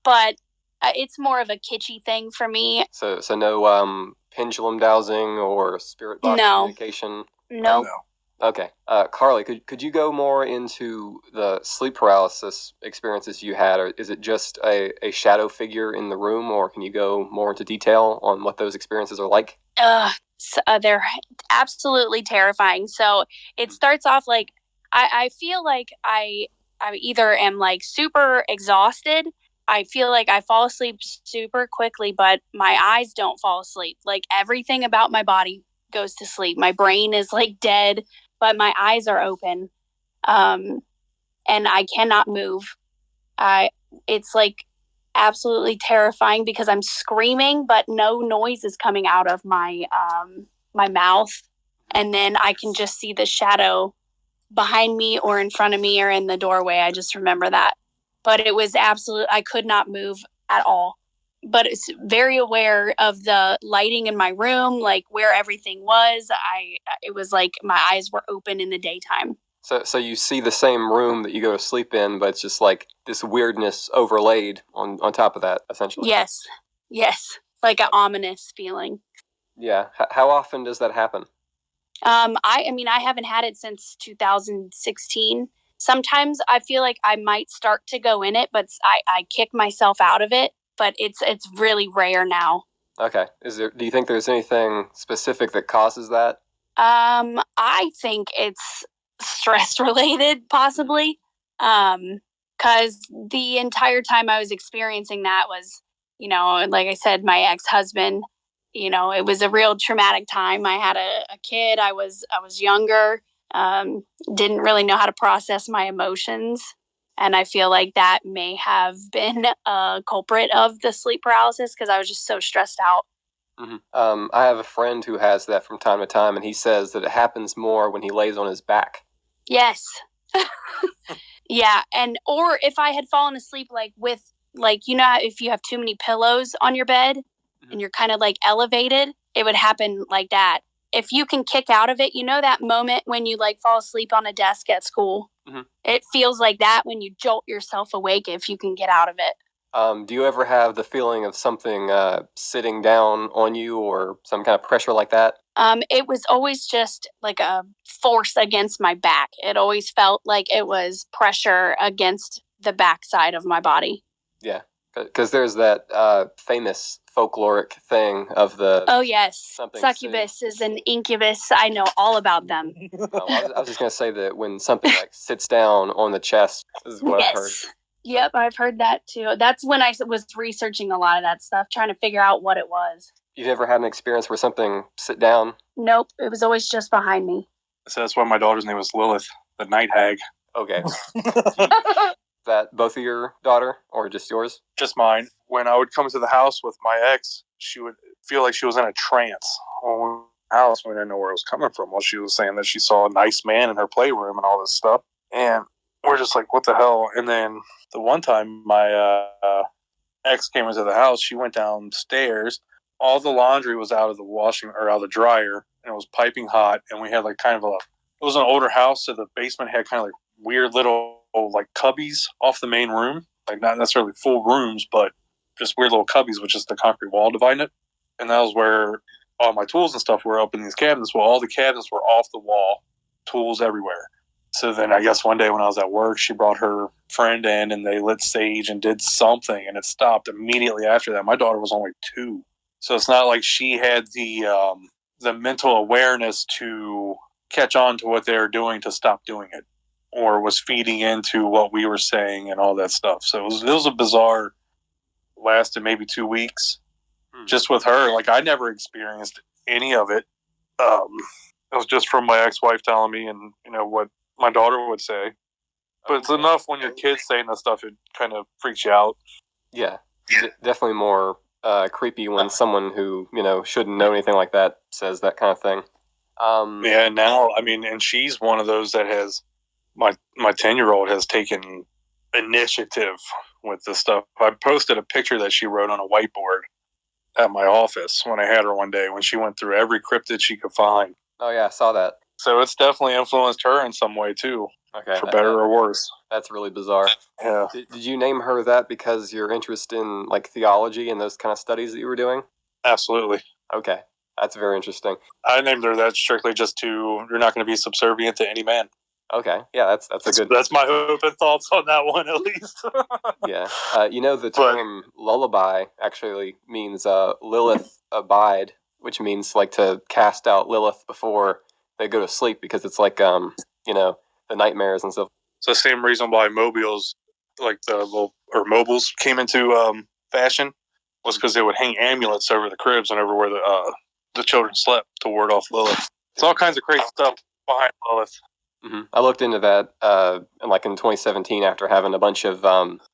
but it's more of a kitschy thing for me. So no pendulum dowsing or spirit box communication? No. Okay. Carly, could you go more into the sleep paralysis experiences you had? Or is it just a shadow figure in the room, or can you go more into detail on what those experiences are like? They're absolutely terrifying. So it starts off I feel like I either am super exhausted. I feel like I fall asleep super quickly, but my eyes don't fall asleep. Everything about my body goes to sleep. My brain is dead, but my eyes are open. And I cannot move. It's absolutely terrifying because I'm screaming, but no noise is coming out of my my mouth. And then I can just see the shadow behind me or in front of me or in the doorway. I just remember that. But it was I could not move at all. But it's very aware of the lighting in my room, like where everything was. It was like my eyes were open in the daytime. So you see the same room that you go to sleep in, but it's just like this weirdness overlaid on top of that, essentially. Yes. Like an ominous feeling. Yeah. How often does that happen? I mean, I haven't had it since 2016. Sometimes I feel like I might start to go in it, but I kick myself out of it. But it's really rare now. Okay. Do you think there's anything specific that causes that? I think it's stress related, possibly. Because the entire time I was experiencing that was, like I said, my ex-husband. It was a real traumatic time. I had a kid. I was younger. Didn't really know how to process my emotions. And I feel like that may have been a culprit of the sleep paralysis because I was just so stressed out. Mm-hmm. I have a friend who has that from time to time, and he says that it happens more when he lays on his back. Yes. Yeah. Or if I had fallen asleep, like with, like, if you have too many pillows on your bed and you're kind of like elevated, it would happen like that. If you can kick out of it, that moment when you like fall asleep on a desk at school, it feels like that when you jolt yourself awake if you can get out of it. Do you ever have the feeling of something sitting down on you or some kind of pressure like that? It was always just like a force against my back. It always felt like it was pressure against the backside of my body. Yeah, because there's that famous folkloric thing of the... Oh, yes. Succubus is an incubus. I know all about them. I was just going to say that when something like sits down on the chest is what I've heard. Yep, I've heard that too. That's when I was researching a lot of that stuff, trying to figure out what it was. You've never had an experience where something sit down? Nope, it was always just behind me. So that's why my daughter's name was Lilith, the night hag. Okay. That both of your daughter or just yours? Just mine. When I would come to the house with my ex, she would feel like she was in a trance. When the house, we didn't know where it was coming from. Well, she was saying that she saw a nice man in her playroom and all this stuff. And we're just like, what the hell? And then the one time my ex came into the house, she went downstairs. All the laundry was out of the washing or out of the dryer, and it was piping hot. And we had like kind of it was an older house, so the basement had kind of like weird little like cubbies off the main room, like not necessarily full rooms, but just weird little cubbies with just the concrete wall dividing it. And that was where all my tools and stuff were up in these cabinets. Well, all the cabinets were off the wall, tools everywhere. So then I guess one day when I was at work, she brought her friend in and they lit sage and did something, and it stopped immediately after that. My daughter was only 2. So it's not like she had the mental awareness to catch on to what they were doing to stop doing it, or was feeding into what we were saying and all that stuff. So it was a bizarre, lasted maybe 2 weeks just with her. Like I never experienced any of it. It was just from my ex-wife telling me and what my daughter would say. But it's enough when your kid's saying that stuff, it kind of freaks you out. Yeah, definitely more creepy when someone who, shouldn't know anything like that says that kind of thing. Yeah, now, I mean, and she's one of those that has, my 10-year-old has taken initiative with this stuff. I posted a picture that she wrote on a whiteboard at my office when I had her one day, when she went through every cryptid she could find. Oh, yeah, I saw that. So it's definitely influenced her in some way, too. Okay. For better or worse. That's really bizarre. Yeah. Did you name her that because you're interested in, like, theology and those kind of studies that you were doing? Absolutely. Okay. That's very interesting. I named her that strictly just to, you're not going to be subservient to any man. Okay. Yeah, that's my hope and thoughts on that one, at least. Yeah. The term lullaby actually means Lilith abide, which means like to cast out Lilith before they go to sleep, because it's like the nightmares and stuff. So the same reason why mobiles, like mobiles came into fashion, was because they would hang amulets over the cribs and over where the children slept to ward off Lilith. It's all kinds of crazy stuff behind Lilith. I looked into that, in 2017 after having a bunch of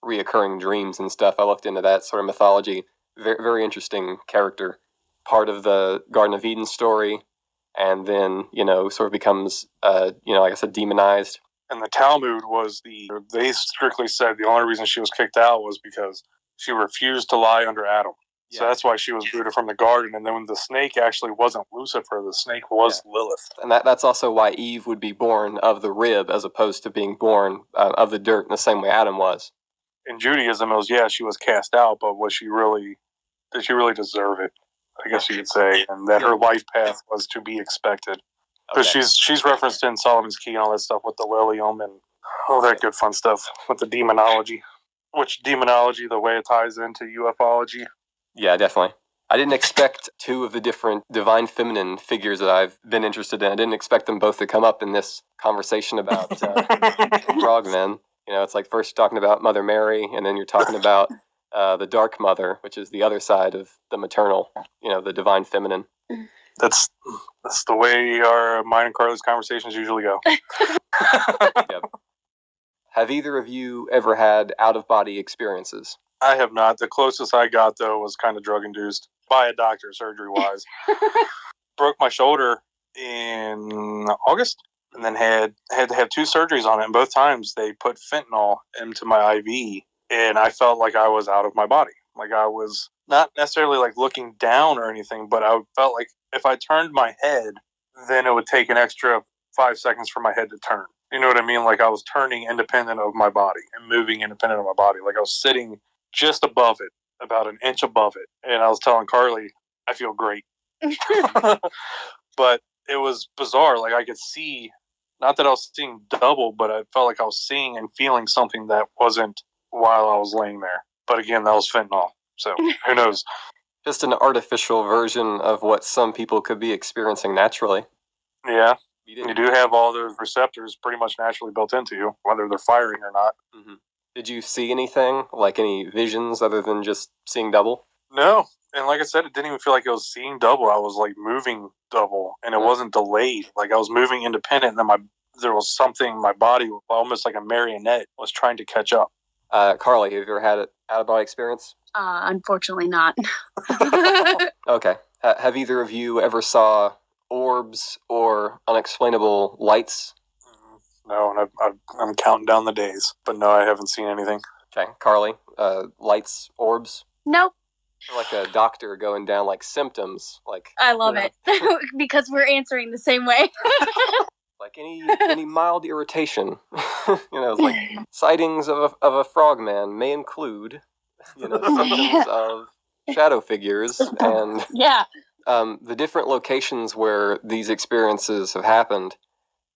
reoccurring dreams and stuff. I looked into that sort of mythology. Very, very interesting character. Part of the Garden of Eden story, and then, sort of becomes, like I said, demonized. And the Talmud they strictly said the only reason she was kicked out was because she refused to lie under Adam. So that's why she was booted from the garden. And then when the snake actually wasn't Lucifer, the snake was Lilith. And that's also why Eve would be born of the rib as opposed to being born of the dirt in the same way Adam was. In Judaism, it was, she was cast out, but did she really deserve it? I guess you could say. And that her life path was to be expected. Because she's referenced in Solomon's Key and all that stuff with the Lilium and all that good fun stuff with the demonology. Which demonology, the way it ties into ufology. Yeah, definitely. I didn't expect two of the different divine feminine figures that I've been interested in. I didn't expect them both to come up in this conversation about frogmen. It's like first you're talking about Mother Mary, and then you're talking about the Dark Mother, which is the other side of the maternal, the divine feminine. That's the way our mine and Carly's conversations usually go. Yep. Have either of you ever had out-of-body experiences? I have not. The closest I got, though, was kind of drug-induced by a doctor, surgery-wise. Broke my shoulder in August, and then had to have 2 surgeries on it. And both times they put fentanyl into my IV, and I felt like I was out of my body. Like I was not necessarily like looking down or anything, but I felt like if I turned my head, then it would take an extra 5 seconds for my head to turn. You know what I mean? Like I was turning independent of my body and moving independent of my body. Like I was sitting just above it, about an inch above it. And I was telling Carly, I feel great. But it was bizarre. Like I could see, not that I was seeing double, but I felt like I was seeing and feeling something that wasn't while I was laying there. But again, that was fentanyl. So who knows? Just an artificial version of what some people could be experiencing naturally. Yeah. You do have all those receptors pretty much naturally built into you, whether they're firing or not. Mm-hmm. Did you see anything, like any visions other than just seeing double? No. And like I said, it didn't even feel like I was seeing double. I was like moving double, and it wasn't delayed. Like I was moving independent, and then there was something, my body, almost like a marionette, was trying to catch up. Carly, have you ever had an out-of-body experience? Unfortunately not. Okay. Have either of you ever saw orbs or unexplainable lights? No, and I'm counting down the days, but no, I haven't seen anything. Okay, Carly, lights, orbs? Nope. Like a doctor going down like symptoms, like I love it because we're answering the same way. Like any mild irritation, like sightings of a frogman may include, symptoms of shadow figures and the different locations where these experiences have happened.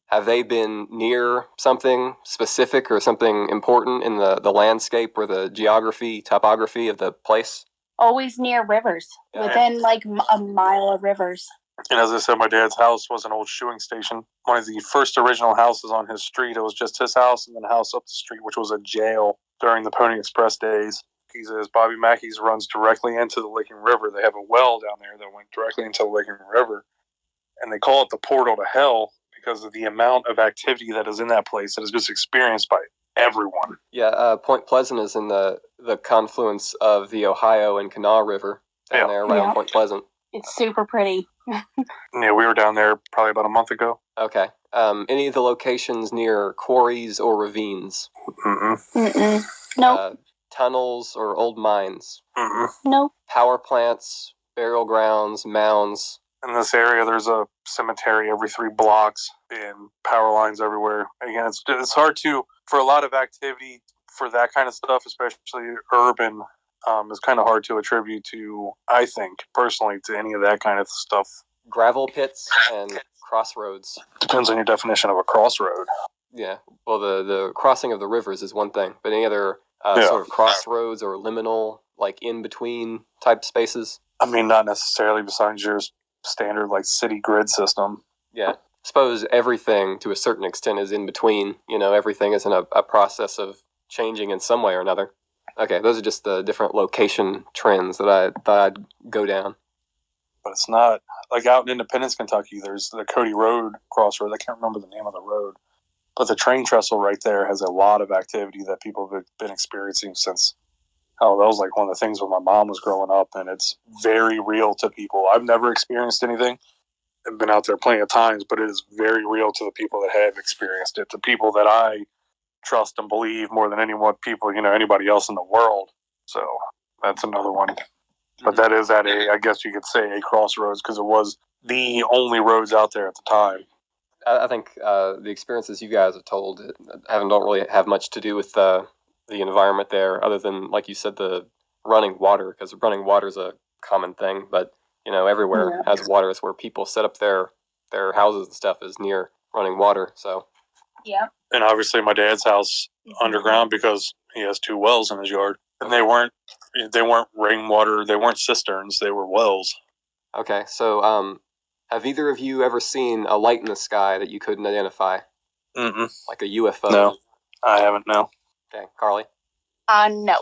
Have they been near something specific or something important in the landscape or the geography, topography of the place? Always near rivers, within like a mile of rivers. And as I said, my dad's house was an old shoeing station. One of the first original houses on his street. It was just his house and then a house up the street, which was a jail during the Pony Express days. He says Bobby Mackey's runs directly into the Licking River. They have a well down there that went directly into the Licking River. And they call it the portal to hell because of the amount of activity that is in that place that is just experienced by everyone. Yeah, Point Pleasant is in the confluence of the Ohio and Kanawha River down there around Point Pleasant. It's super pretty. Yeah, we were down there probably about a month ago. Okay. Any of the locations near quarries or ravines? Nope. Tunnels or old mines? Nope. Power plants, burial grounds, mounds? In this area, there's a cemetery every 3 blocks and power lines everywhere. Again, it's hard to, for a lot of activity for that kind of stuff, especially urban, it's kind of hard to attribute to, I think, personally, to any of that kind of stuff. Gravel pits and crossroads. Depends on your definition of a crossroad. Yeah, well, the crossing of the rivers is one thing, but any other sort of crossroads or liminal, like in-between type spaces? I mean, not necessarily besides your standard, like, city grid system. Yeah. I suppose everything, to a certain extent, is in between. Everything is in a process of changing in some way or another. Okay, those are just the different location trends that I thought I'd go down. But it's not, like out in Independence, Kentucky, there's the Cody Road crossroad. I can't remember the name of the road. But the train trestle right there has a lot of activity that people have been experiencing since, that was like one of the things when my mom was growing up, and it's very real to people. I've never experienced anything. I've been out there plenty of times, but it is very real to the people that have experienced it, the people that I trust and believe more than anybody else in the world. So that's another one. But that is at I guess you could say, a crossroads, because it was the only roads out there at the time. I think the experiences you guys have told don't really have much to do with the environment there, other than, like you said, the running water, because running water is a common thing. But everywhere has water. It's where people set up their houses and stuff is near running water. So and obviously my dad's house underground, because he has 2 wells in his yard, and they weren't rainwater, they weren't cisterns, they were wells. Okay, so have either of you ever seen a light in the sky that you couldn't identify? Like a UFO? No, I haven't. No. Okay, Carly? No.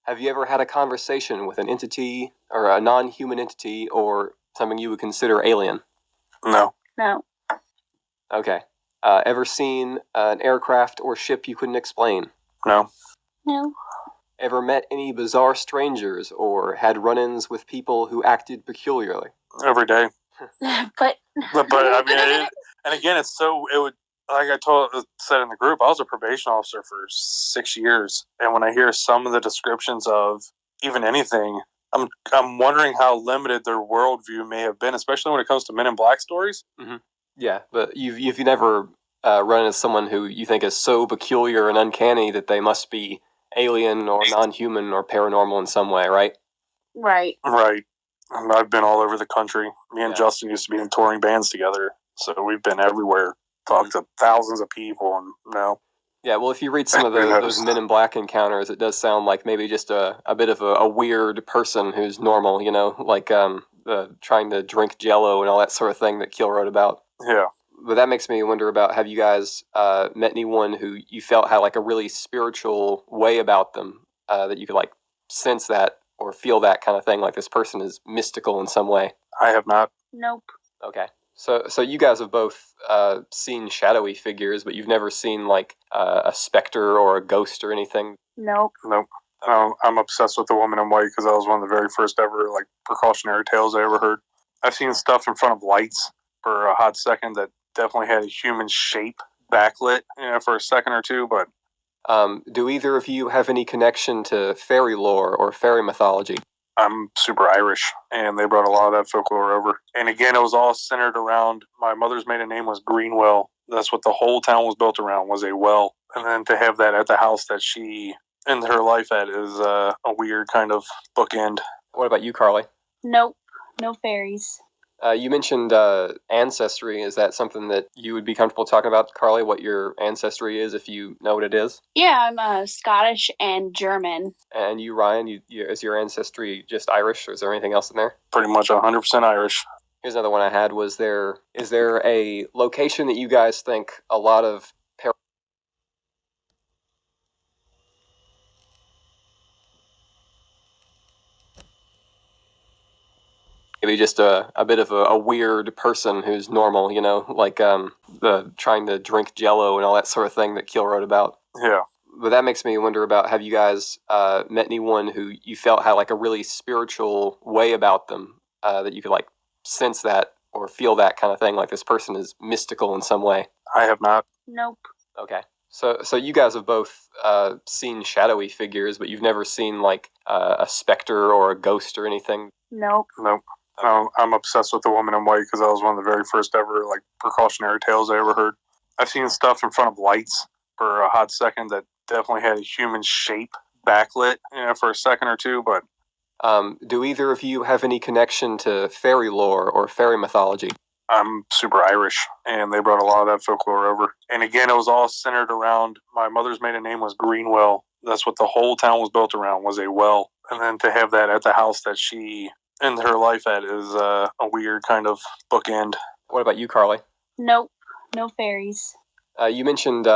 Have you ever had a conversation with an entity or a non-human entity or something you would consider alien? No. No. Okay. Ever seen an aircraft or ship you couldn't explain? No. No. Ever met any bizarre strangers or had run-ins with people who acted peculiarly? Every day. But I mean, and again, it would, like I said in the group, I was a probation officer for 6 years, and when I hear some of the descriptions of even anything, I'm wondering how limited their worldview may have been, especially when it comes to Men in Black stories. Mm-hmm. Yeah, but you've never run into someone who you think is so peculiar and uncanny that they must be alien or non-human or paranormal in some way, right? Right. Right. I've been all over the country. Me and Justin used to be in touring bands together, so we've been everywhere, talked to thousands of people, and no. Yeah, well, if you read some of those Men in Black encounters, it does sound like maybe just a bit of a weird person who's normal, like trying to drink Jell-O and all that sort of thing that Keel wrote about. Yeah. But that makes me wonder about, have you guys met anyone who you felt had like a really spiritual way about them, that you could like sense that or feel that kind of thing, like this person is mystical in some way? I have not. Nope. Okay. So you guys have both seen shadowy figures, but you've never seen like a specter or a ghost or anything? Nope. Nope. I'm obsessed with The Woman in White, because that was one of the very first ever like precautionary tales I ever heard. I've seen stuff in front of lights for a hot second that definitely had a human shape backlit, for a second or two, but do either of you have any connection to fairy lore or fairy mythology? I'm super Irish, and they brought a lot of that folklore over. And again, it was all centered around, my mother's maiden name was Greenwell. That's what the whole town was built around, was a well. And then to have that at the house that she ended her life at is a weird kind of bookend. What about you, Carly? Nope. No fairies. You mentioned ancestry. Is that something that you would be comfortable talking about, Carly, what your ancestry is, if you know what it is? Yeah, I'm Scottish and German. And you, Ryan, is your ancestry just Irish, or is there anything else in there? Pretty much 100% Irish. Here's another one I had. Is there a location that you guys think a lot of maybe just a bit of a weird person who's normal, like trying to drink Jell-O and all that sort of thing that Keel wrote about? Yeah. But that makes me wonder about, have you guys met anyone who you felt had like a really spiritual way about them, that you could like sense that or feel that kind of thing, like this person is mystical in some way? I have not. Nope. Okay. So you guys have both seen shadowy figures, but you've never seen like a specter or a ghost or anything? Nope. Nope. I'm obsessed with The Woman in White, because that was one of the very first ever like precautionary tales I ever heard. I've seen stuff in front of lights for a hot second that definitely had a human shape backlit, for a second or two, but do either of you have any connection to fairy lore or fairy mythology? I'm super Irish, and they brought a lot of that folklore over. And again, it was all centered around, my mother's maiden name was Greenwell. That's what the whole town was built around, was a well. And then to have that at the house that she ended her life at is a weird kind of bookend. What about you, Carly? Nope. No fairies. You mentioned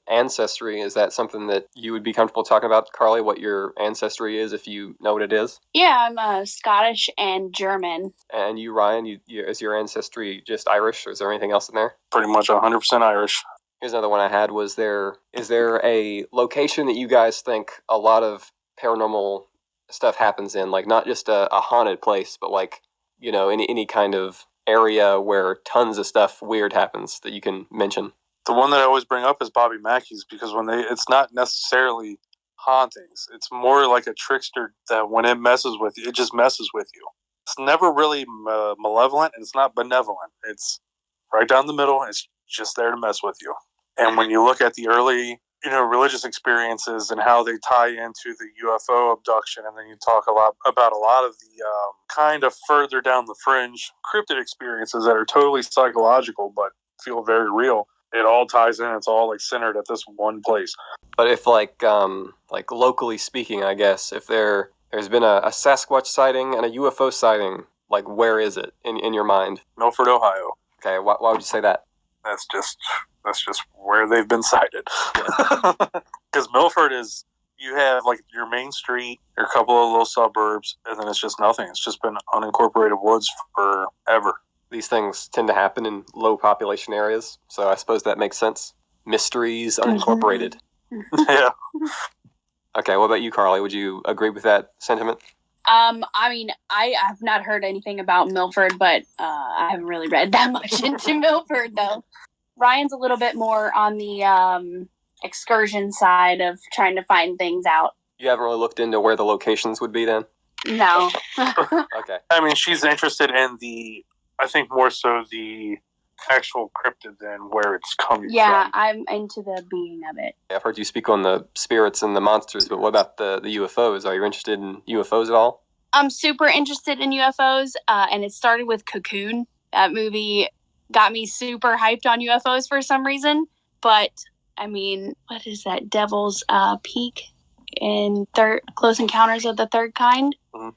ancestry. Is that something that you would be comfortable talking about, Carly, what your ancestry is, if you know what it is? Yeah, I'm Scottish and German. And you, Ryan, is your ancestry just Irish, or is there anything else in there? Pretty much 100% Irish. Here's another one I had. Is there a location that you guys think a lot of paranormal stuff happens in? Like, not just a haunted place, but like, any kind of area where tons of stuff weird happens that you can mention? The one that I always bring up is Bobby Mackey's, because it's not necessarily hauntings. It's more like a trickster that when it messes with you, it just messes with you. It's never really malevolent, and it's not benevolent. It's right down the middle. It's just there to mess with you. And when you look at the early, religious experiences and how they tie into the UFO abduction, and then you talk about a lot of the kind of further down the fringe cryptid experiences that are totally psychological but feel very real. It all ties in. It's all like centered at this one place. But if like locally speaking, I guess, if there's been a Sasquatch sighting and a UFO sighting, like where is it in your mind? Milford, Ohio. Okay, why would you say that? That's just where they've been sighted. Because Milford is, you have like your main street, your couple of little suburbs, and then it's just nothing. It's just been unincorporated woods forever. These things tend to happen in low population areas, so I suppose that makes sense. Mysteries, unincorporated. Yeah. Okay, what about you, Carly? Would you agree with that sentiment? I mean, I have not heard anything about Milford, but I haven't really read that much into Milford, though. Ryan's a little bit more on the excursion side of trying to find things out. You haven't really looked into where the locations would be then? No. Okay. I mean, she's interested in I think more so the actual cryptid than where it's coming from. Yeah, I'm into the being of it. I've heard you speak on the spirits and the monsters, but what about the UFOs? Are you interested in UFOs at all? I'm super interested in UFOs, and it started with Cocoon. That movie got me super hyped on UFOs for some reason. But, I mean, what is that? Devil's Peak in Close Encounters of the Third Kind? Mm-hmm.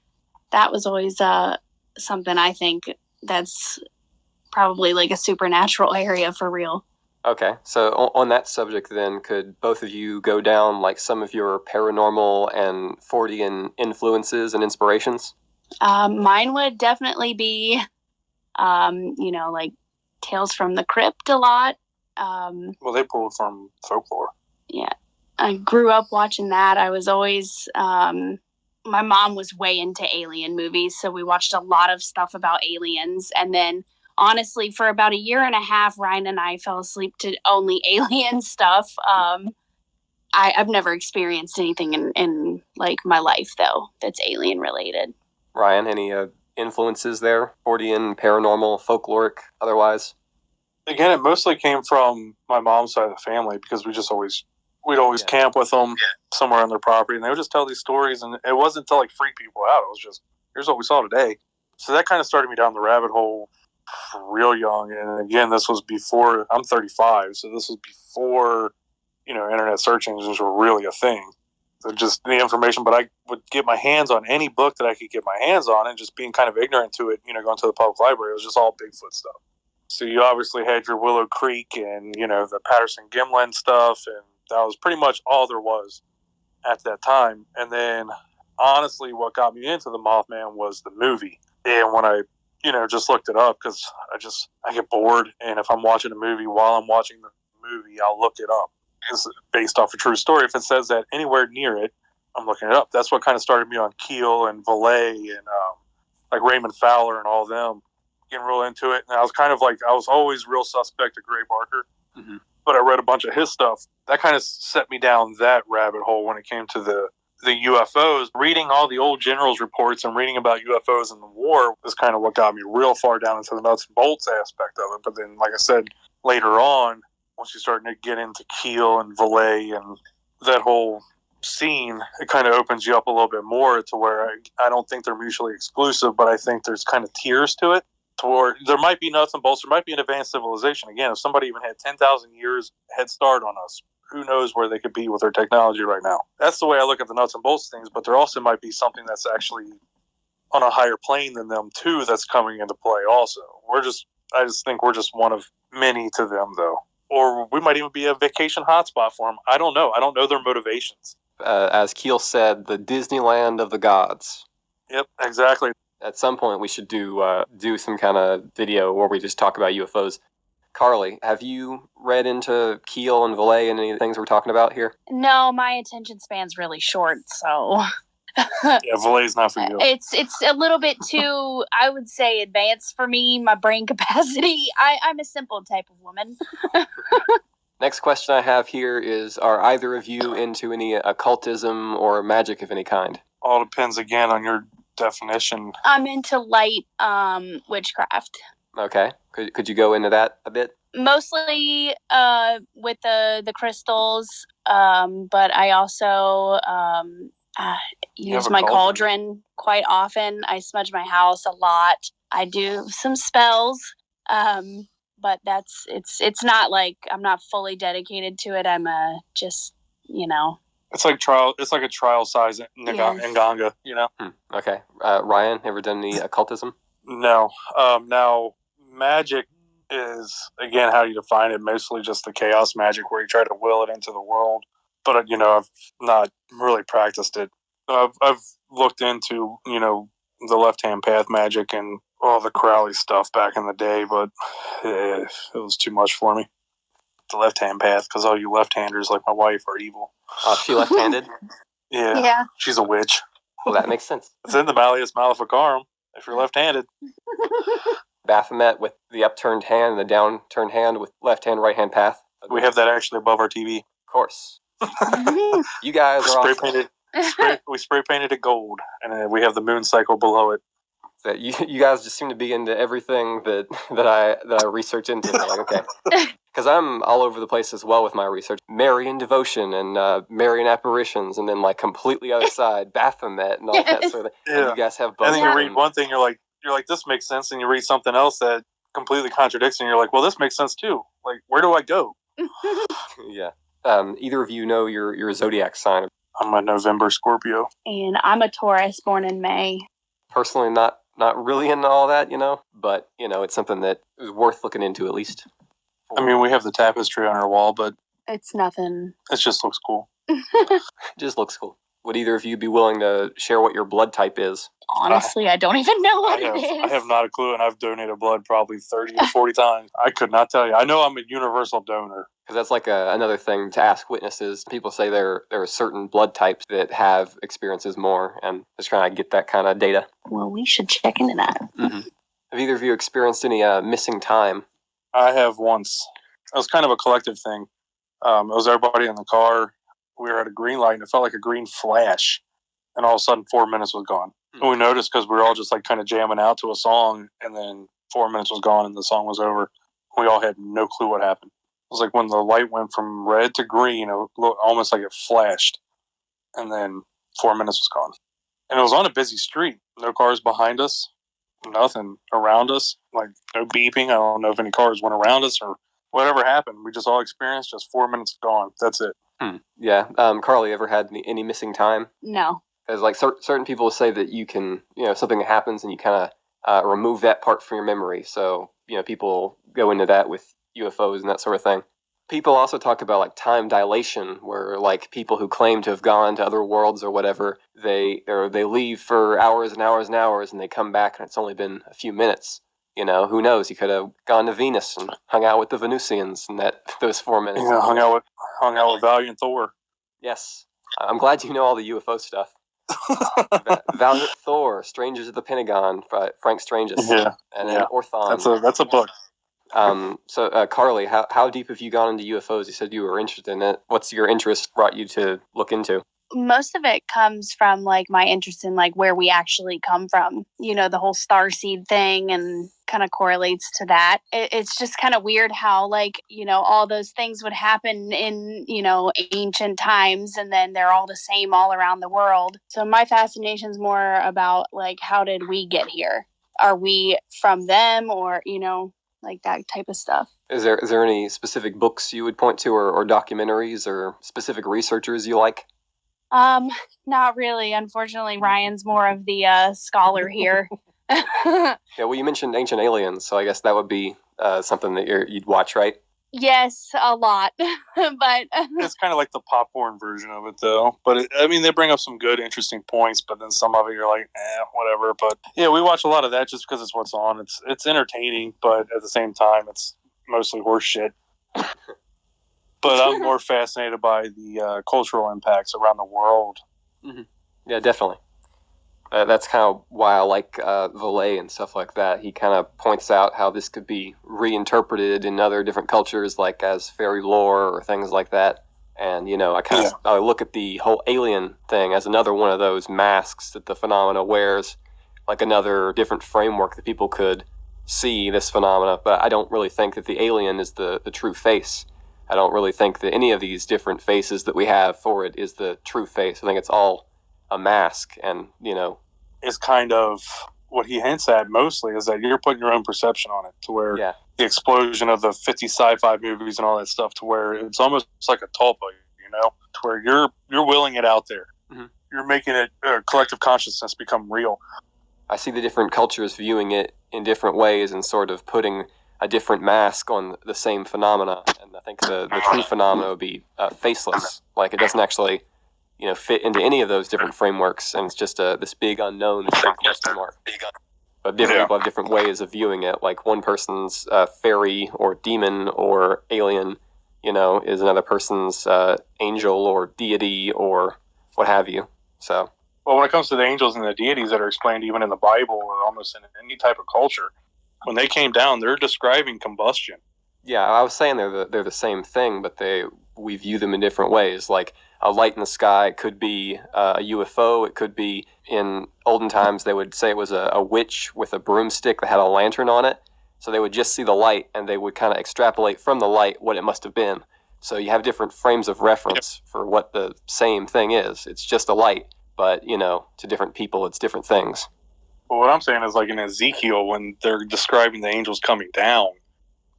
That was always something I think that's probably like a supernatural area for real. Okay, so on that subject then, could both of you go down like some of your paranormal and Fortean influences and inspirations? Mine would definitely be, like Tales from the Crypt a lot. Well, they pulled from folklore. Yeah, I grew up watching that. I was always, my mom was way into alien movies, so we watched a lot of stuff about aliens. And then, honestly, for about a year and a half, Ryan and I fell asleep to only alien stuff. I've never experienced anything in like my life, though, that's alien related. Ryan, any influences there? Fortean, paranormal, folkloric, otherwise? Again, it mostly came from my mom's side of the family, because we'd always camp with them somewhere on their property, and they would just tell these stories, and it wasn't to like freak people out. It was just, here's what we saw today. So that kind of started me down the rabbit hole real young. And again, this was before, I'm 35, so this was before, internet search engines were really a thing. So just the information, but I would get my hands on any book that I could get my hands on, and just being kind of ignorant to it, going to the public library, it was just all Bigfoot stuff. So you obviously had your Willow Creek and, the Patterson-Gimlin stuff, and that was pretty much all there was at that time. And then, honestly, what got me into the Mothman was the movie. And when I, just looked it up, because I get bored, and if I'm watching a movie while I'm watching the movie, I'll look it up. It's based off a true story. If it says that anywhere near it, I'm looking it up. That's what kind of started me on Keel and Valet and like Raymond Fowler and all them, getting real into it. And I was kind of like, I was always real suspect of Gray Barker. Mm-hmm. But I read a bunch of his stuff. That kind of set me down that rabbit hole when it came to the UFOs. Reading all the old generals' reports and reading about UFOs in the war was kind of what got me real far down into the nuts and bolts aspect of it. But then, like I said, later on, once you start to get into Keel and Valet and that whole scene, it kind of opens you up a little bit more to where I don't think they're mutually exclusive, but I think there's kind of tiers to it. Or there might be nuts and bolts. There might be an advanced civilization. Again, if somebody even had 10,000 years head start on us, who knows where they could be with their technology right now. That's the way I look at the nuts and bolts things, but there also might be something that's actually on a higher plane than them too that's coming into play also. I just think we're just one of many to them, though. Or we might even be a vacation hotspot for them. I don't know. I don't know their motivations. As Keel said, the Disneyland of the gods. Yep, exactly. At some point, we should do some kind of video where we just talk about UFOs. Carly, have you read into Keel and Valet and any of the things we're talking about here? No, my attention span's really short, so Yeah, Valet's not for you. it's a little bit too, I would say, advanced for me, my brain capacity. I'm a simple type of woman. Next question I have here is, are either of you into any occultism or magic of any kind? All depends, again, on your definition. I'm into light witchcraft. Okay. Could you go into that a bit? Mostly with the crystals, but I also use my cauldron quite often. I smudge my house a lot. I do some spells, but it's not like I'm not fully dedicated to it. I'm just, It's like a trial size Nganga, Okay. Ryan, ever done any occultism? No. Now, magic is, again, how you define it, mostly just the chaos magic where you try to will it into the world. But, I've not really practiced it. I've looked into, the left-hand path magic and all the Crowley stuff back in the day, but it was too much for me. The left-hand path, because all you left-handers like my wife are evil. She left-handed? Yeah. She's a witch. Well, that makes sense. It's in the Malleus Maleficarum if you're left-handed. Baphomet with the upturned hand and the downturned hand with left-hand, right-hand path. We have that actually above our TV. Of course. You guys are we spray painted it gold, and then we have the moon cycle below it. That you guys just seem to be into everything that I research into. Like, okay, because I'm all over the place as well with my research. Marian devotion and Marian apparitions, and then like completely other side Baphomet and all that sort of thing. Yeah. And you guys have both. And then you read one thing, you're like, this makes sense, and you read something else that completely contradicts, and you're like, well, this makes sense too. Like, where do I go? Yeah. Either of you know your zodiac sign? I'm a November Scorpio. And I'm a Taurus, born in May. Personally, not really into all that, but, it's something that is worth looking into at least. I mean, we have the tapestry on our wall, but it's nothing. It just looks cool. Just looks cool. Would either of you be willing to share what your blood type is? Honestly, I don't even know what it is. I have not a clue, and I've donated blood probably 30 or 40 times. I could not tell you. I know I'm a universal donor. Because that's like another thing to ask witnesses. People say there are certain blood types that have experiences more, and just trying to get that kind of data. Well, we should check into that. Mm-hmm. Have either of you experienced any missing time? I have once. It was kind of a collective thing. It was everybody in the car. We were at a green light, and it felt like a green flash. And all of a sudden, 4 minutes was gone. And we noticed because we were all just like kind of jamming out to a song, and then 4 minutes was gone, and the song was over. We all had no clue what happened. It was like when the light went from red to green, it looked almost like it flashed. And then 4 minutes was gone. And it was on a busy street. No cars behind us. Nothing around us. Like, no beeping. I don't know if any cars went around us or whatever happened. We just all experienced just 4 minutes gone. That's it. Yeah. Carly, ever had any missing time? No. Because like certain people say that you can, something happens and you kind of remove that part from your memory. So, people go into that with UFOs and that sort of thing. People also talk about like time dilation, where like people who claim to have gone to other worlds or whatever, they leave for hours and hours and hours, and they come back and it's only been a few minutes. Who knows? He could have gone to Venus and hung out with the Venusians in those 4 minutes. Yeah, hung out with Valiant Thor. Yes, I'm glad you know all the UFO stuff. Valiant Thor, Strangers at the Pentagon, Frank Stranges, and then Orthon. That's a book. So Carly, how deep have you gone into UFOs? You said you were interested in it. What's your interest brought you to look into? Most of it comes from like my interest in like where we actually come from. The whole starseed thing, and kind of correlates to that. It's just kind of weird how like, all those things would happen in, ancient times, and then they're all the same all around the world. So my fascination is more about like, how did we get here? Are we from them, or, like that type of stuff? Is there any specific books you would point to, or documentaries, or specific researchers you like? Not really. Unfortunately, Ryan's more of the scholar here. Yeah, well, you mentioned Ancient Aliens, so I guess that would be something that you'd watch, right? Yes, a lot. But it's kind of like the popcorn version of it, though. But they bring up some good, interesting points. But then some of it, you're like, whatever. But yeah, we watch a lot of that just because it's what's on. It's entertaining, but at the same time, it's mostly horse shit. But I'm more fascinated by the cultural impacts around the world. Mm-hmm. Yeah, definitely. That's kind of why I like Valet and stuff like that. He kind of points out how this could be reinterpreted in other different cultures, like as fairy lore or things like that. And, I look at the whole alien thing as another one of those masks that the phenomena wears, like another different framework that people could see this phenomena. But I don't really think that the alien is the true face. I don't really think that any of these different faces that we have for it is the true face. I think it's all a mask, and is kind of what he hints at mostly is that you're putting your own perception on it, to where the explosion of the 50 sci-fi movies and all that stuff, to where it's almost like a tulpa, to where you're willing it out there. Mm-hmm. You're making it collective consciousness become real. I see the different cultures viewing it in different ways and sort of putting a different mask on the same phenomena, and I think the true phenomena would be faceless. Like, it doesn't actually fit into any of those different frameworks, and it's just this big unknown question mark. But different people have different ways of viewing it. Like, one person's fairy or demon or alien, is another person's angel or deity or what have you. So, well, when it comes to the angels and the deities that are explained even in the Bible or almost in any type of culture, when they came down, they're describing combustion. Yeah, I was saying they're the same thing, but we view them in different ways. Like, a light in the sky could be a UFO. It could be, in olden times, they would say it was a witch with a broomstick that had a lantern on it. So they would just see the light, and they would kind of extrapolate from the light what it must have been. So you have different frames of reference for what the same thing is. It's just a light, but, to different people, it's different things. Well, what I'm saying is, like in Ezekiel, when they're describing the angels coming down,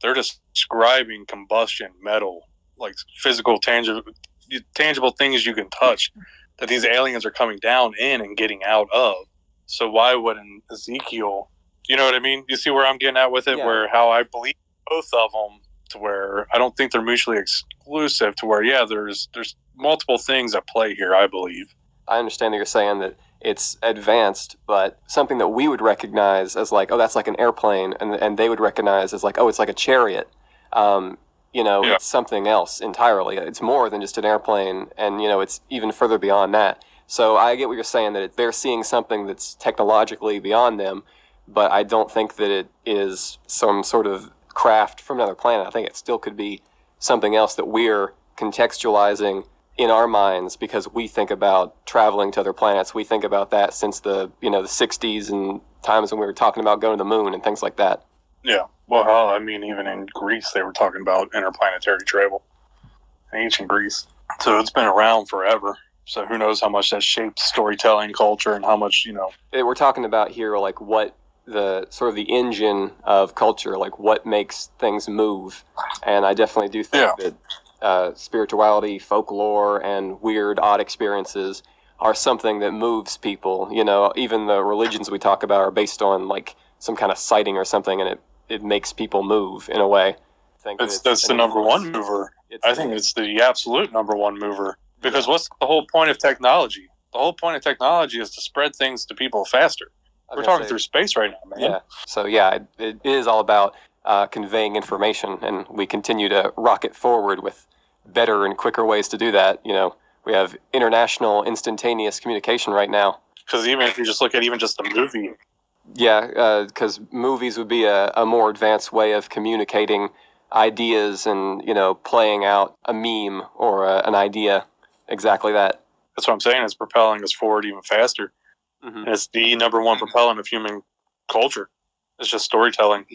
they're describing combustion, metal, like physical, tangible things you can touch that these aliens are coming down in and getting out of. So why wouldn't Ezekiel, you know what I mean? You see where I'm getting at with it? Yeah. Where how I believe both of them, to where I don't think they're mutually exclusive, to where, there's multiple things at play here, I believe. I understand that you're saying that it's advanced, but something that we would recognize as like, oh, that's like an airplane, and they would recognize as like, oh, it's like a chariot. It's something else entirely. It's more than just an airplane, and, it's even further beyond that. So I get what you're saying, that they're seeing something that's technologically beyond them, but I don't think that it is some sort of craft from another planet. I think it still could be something else that we're contextualizing in our minds, because we think about traveling to other planets. We think about that since the 60s and times when we were talking about going to the moon and things like that. Yeah. Well, I mean, even in Greece, they were talking about interplanetary travel. Ancient Greece. So it's been around forever. So who knows how much that shaped storytelling culture and how much, We're talking about here, like, what the sort of the engine of culture, like what makes things move. And I definitely do think that spirituality, folklore, and weird, odd experiences are something that moves people. Even the religions we talk about are based on, like, some kind of sighting or something, and it makes people move in a way. That's the number one mover. I think it's the absolute number one mover. Because what's the whole point of technology? The whole point of technology is to spread things to people faster. We're talking through space right now, man. Yeah. So, it is all about conveying information, and we continue to rocket forward with better and quicker ways to do that. We have international instantaneous communication right now. Because even if you just look at even just a movie. Yeah, because movies would be a more advanced way of communicating ideas and, playing out a meme or an idea. Exactly that. That's what I'm saying. It's propelling us forward even faster. Mm-hmm. And it's the number one propellant of human culture. It's just storytelling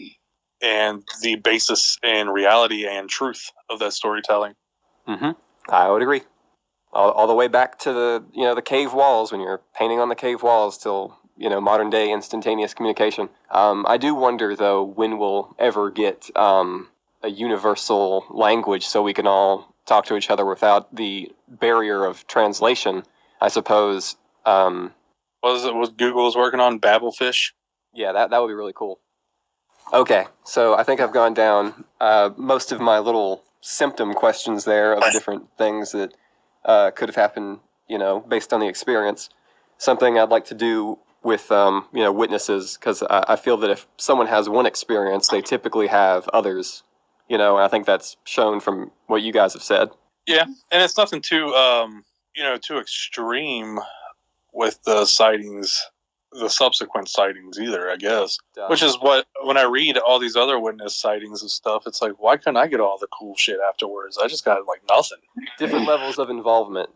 and the basis and reality and truth of that storytelling. Mm-hmm. I would agree. All the way back to the cave walls, when you're painting on the cave walls, till modern day instantaneous communication. I do wonder, though, when we'll ever get a universal language so we can all talk to each other without the barrier of translation. I suppose. What Google is working on? Babelfish? Yeah, that would be really cool. Okay, so I think I've gone down most of my little symptom questions there of different things that could have happened, based on the experience. Something I'd like to do with, witnesses, because I feel that if someone has one experience, they typically have others And I think that's shown from what you guys have said. Yeah, and it's nothing too, too extreme with the sightings, the subsequent sightings either, I guess. Which is what, when I read all these other witness sightings and stuff, it's like, why couldn't I get all the cool shit afterwards? I just got, nothing. Different levels of involvement,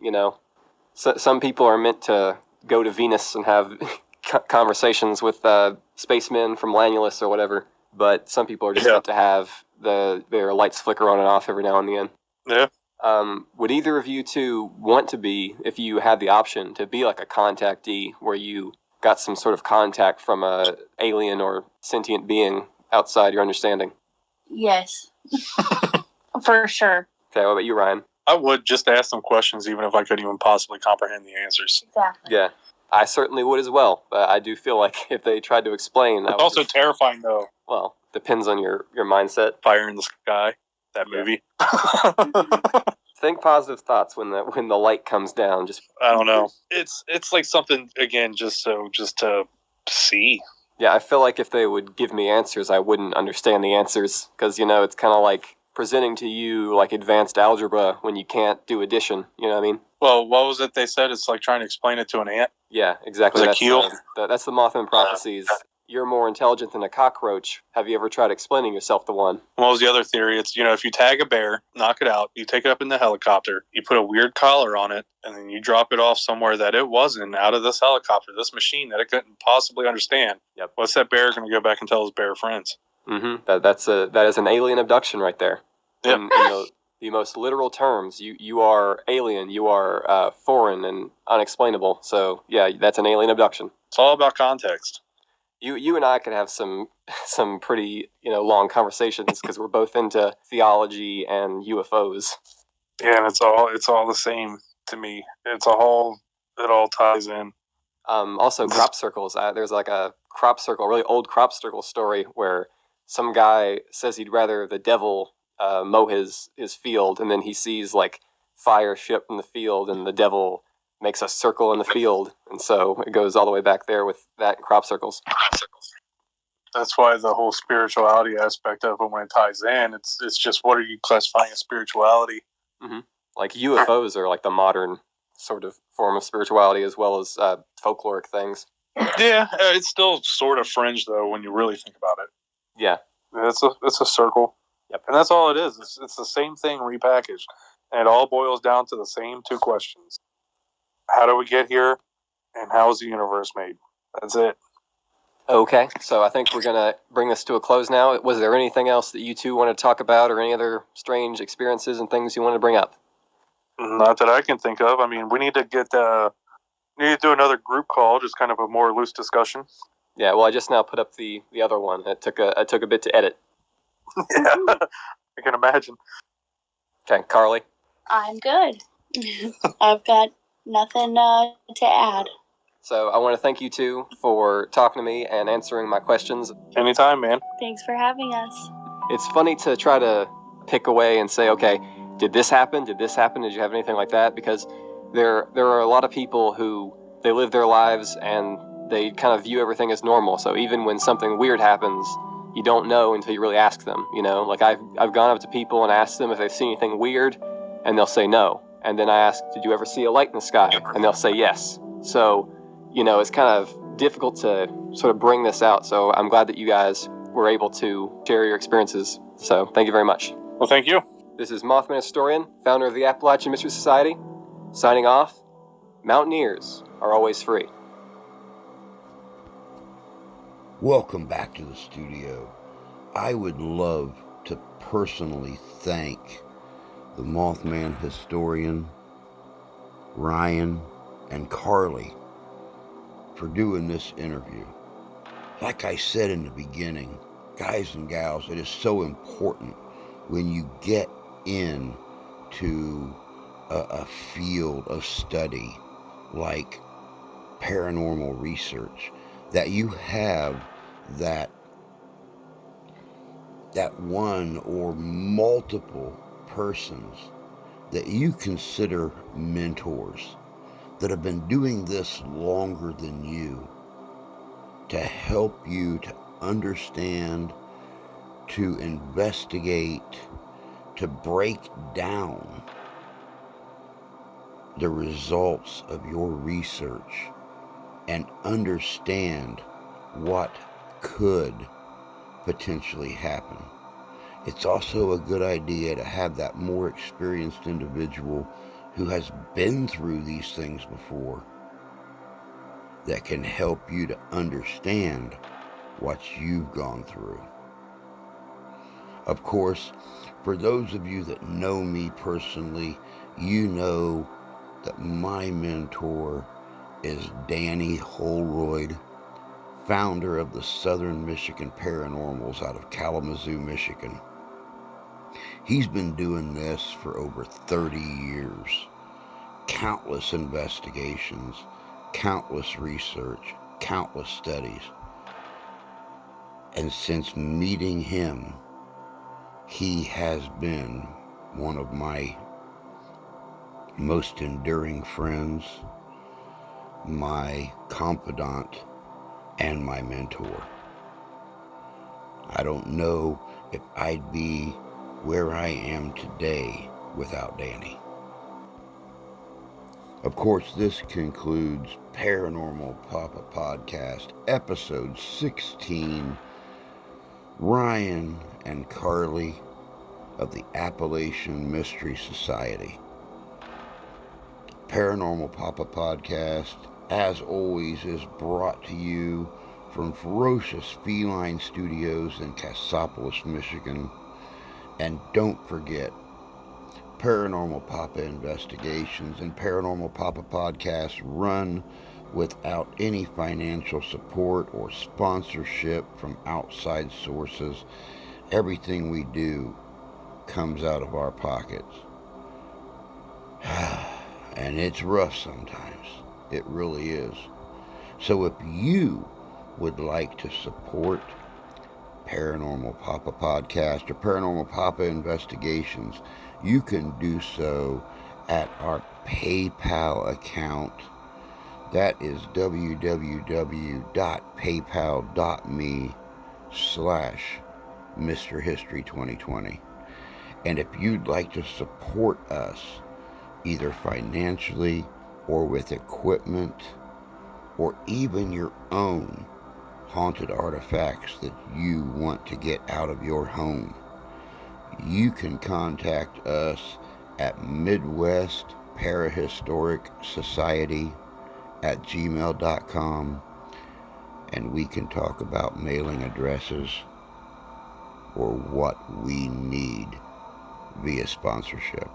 So, some people are meant to go to Venus and have conversations with spacemen from Lanulus or whatever, but some people are just meant to have their lights flicker on and off every now and again. Yeah. Would either of you two want to be, if you had the option, to be like a contactee where you got some sort of contact from a alien or sentient being outside your understanding? Yes. For sure. Okay, what about you, Ryan? I would just ask them questions even if I couldn't even possibly comprehend the answers. Exactly. Yeah, I certainly would as well, but I do feel like if they tried to explain... It's also terrifying, though. Well, depends on your mindset. Fire in the Sky, that movie. Think positive thoughts when the light comes down. Just I don't know. It's like something, again, just to see. Yeah, I feel like if they would give me answers, I wouldn't understand the answers, because it's kind of like presenting to you like advanced algebra when you can't do addition. You know what I mean? Well, what was it they said? It's like trying to explain it to an ant. Yeah, exactly. Was it Keel? That's the Mothman prophecies. You're more intelligent than a cockroach. Have you ever tried explaining yourself to one? What was the other theory? It's, if you tag a bear, knock it out, you take it up in the helicopter, you put a weird collar on it, and then you drop it off somewhere that it wasn't, out of this helicopter, this machine that it couldn't possibly understand. Yep. What's that bear going to go back and tell his bear friends? Mm-hmm. That is an alien abduction right there. Yep. In the most literal terms, you are alien, you are foreign and unexplainable. So yeah, that's an alien abduction. It's all about context. You and I could have some pretty long conversations because we're both into theology and UFOs. Yeah, and it's all the same to me. It all ties in. Also, crop circles. There's like a really old crop circle story where some guy says he'd rather the devil mow his field, and then he sees like fire ship from the field, and the devil makes a circle in the field, and so it goes all the way back there with that crop circles. That's why the whole spirituality aspect of it, when it ties in, it's just, what are you classifying as spirituality? Mm-hmm. Like UFOs are like the modern sort of form of spirituality, as well as folkloric things. Yeah, it's still sort of fringe though when you really think about it. Yeah, it's a circle. Yep. And that's all it is. It's the same thing repackaged, and it all boils down to the same two questions: how do we get here, and how is the universe made? That's it. Okay, so I think we're going to bring this to a close now. Was there anything else that you two want to talk about, or any other strange experiences and things you want to bring up? Not that I can think of. I mean, we need to do another group call, just kind of a more loose discussion. Yeah, well, I just now put up the other one. It took a bit to edit. Yeah, I can imagine. Okay, Carly? I'm good. I've got nothing to add. So I want to thank you two for talking to me and answering my questions. Anytime, man. Thanks for having us. It's funny to try to pick away and say, okay, did this happen? Did this happen? Did you have anything like that? Because there are a lot of people who, they live their lives and they kind of view everything as normal. So even when something weird happens, you don't know until you really ask them, Like I've gone up to people and asked them if they've seen anything weird, and they'll say no. And then I ask, did you ever see a light in the sky? And they'll say yes. So, it's kind of difficult to sort of bring this out. So I'm glad that you guys were able to share your experiences. So thank you very much. Well, thank you. This is Mothman Historian, founder of the Appalachian Mystery Society, signing off. Mountaineers are always free. Welcome back to the studio. I would love to personally thank the Mothman Historian, Ryan, and Carly for doing this interview. Like I said in the beginning, guys and gals, it is so important when you get into a field of study like paranormal research, that you have that one or multiple persons that you consider mentors that have been doing this longer than you, to help you to understand to investigate, to break down the results of your research and understand what could potentially happen. It's also a good idea to have that more experienced individual who has been through these things before that can help you to understand what you've gone through. Of course, for those of you that know me personally, you know that my mentor is Danny Holroyd, founder of the Southern Michigan Paranormals out of Kalamazoo, Michigan. He's been doing this for over 30 years. Countless investigations, countless research, countless studies. And since meeting him, he has been one of my most enduring friends, my confidant, and my mentor. I don't know if I'd be where I am today without Danny. Of course, this concludes Paranormal Papa Podcast, episode 16. Ryan and Carly of the Appalachian Mystery Society. Paranormal Papa Podcast, as always, is brought to you from Ferocious Feline Studios in Cassopolis, Michigan. And don't forget, Paranormal Papa Investigations and Paranormal Papa Podcast run without any financial support or sponsorship from outside sources. Everything we do comes out of our pockets. And it's rough sometimes. It really is. So if you would like to support Paranormal Papa Podcast or Paranormal Papa Investigations, you can do so at our PayPal account. That is www.paypal.me/MrHistory2020. And if you'd like to support us, either financially or with equipment, or even your own haunted artifacts that you want to get out of your home, you can contact us at midwestparahistoricsociety@gmail.com, and we can talk about mailing addresses or what we need via sponsorship.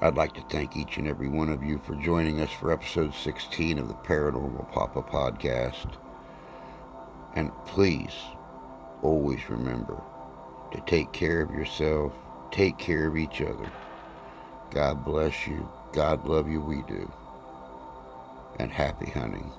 I'd like to thank each and every one of you for joining us for episode 16 of the Paranormal Papa Podcast. And please, always remember to take care of yourself, take care of each other. God bless you, God love you, we do. And happy hunting.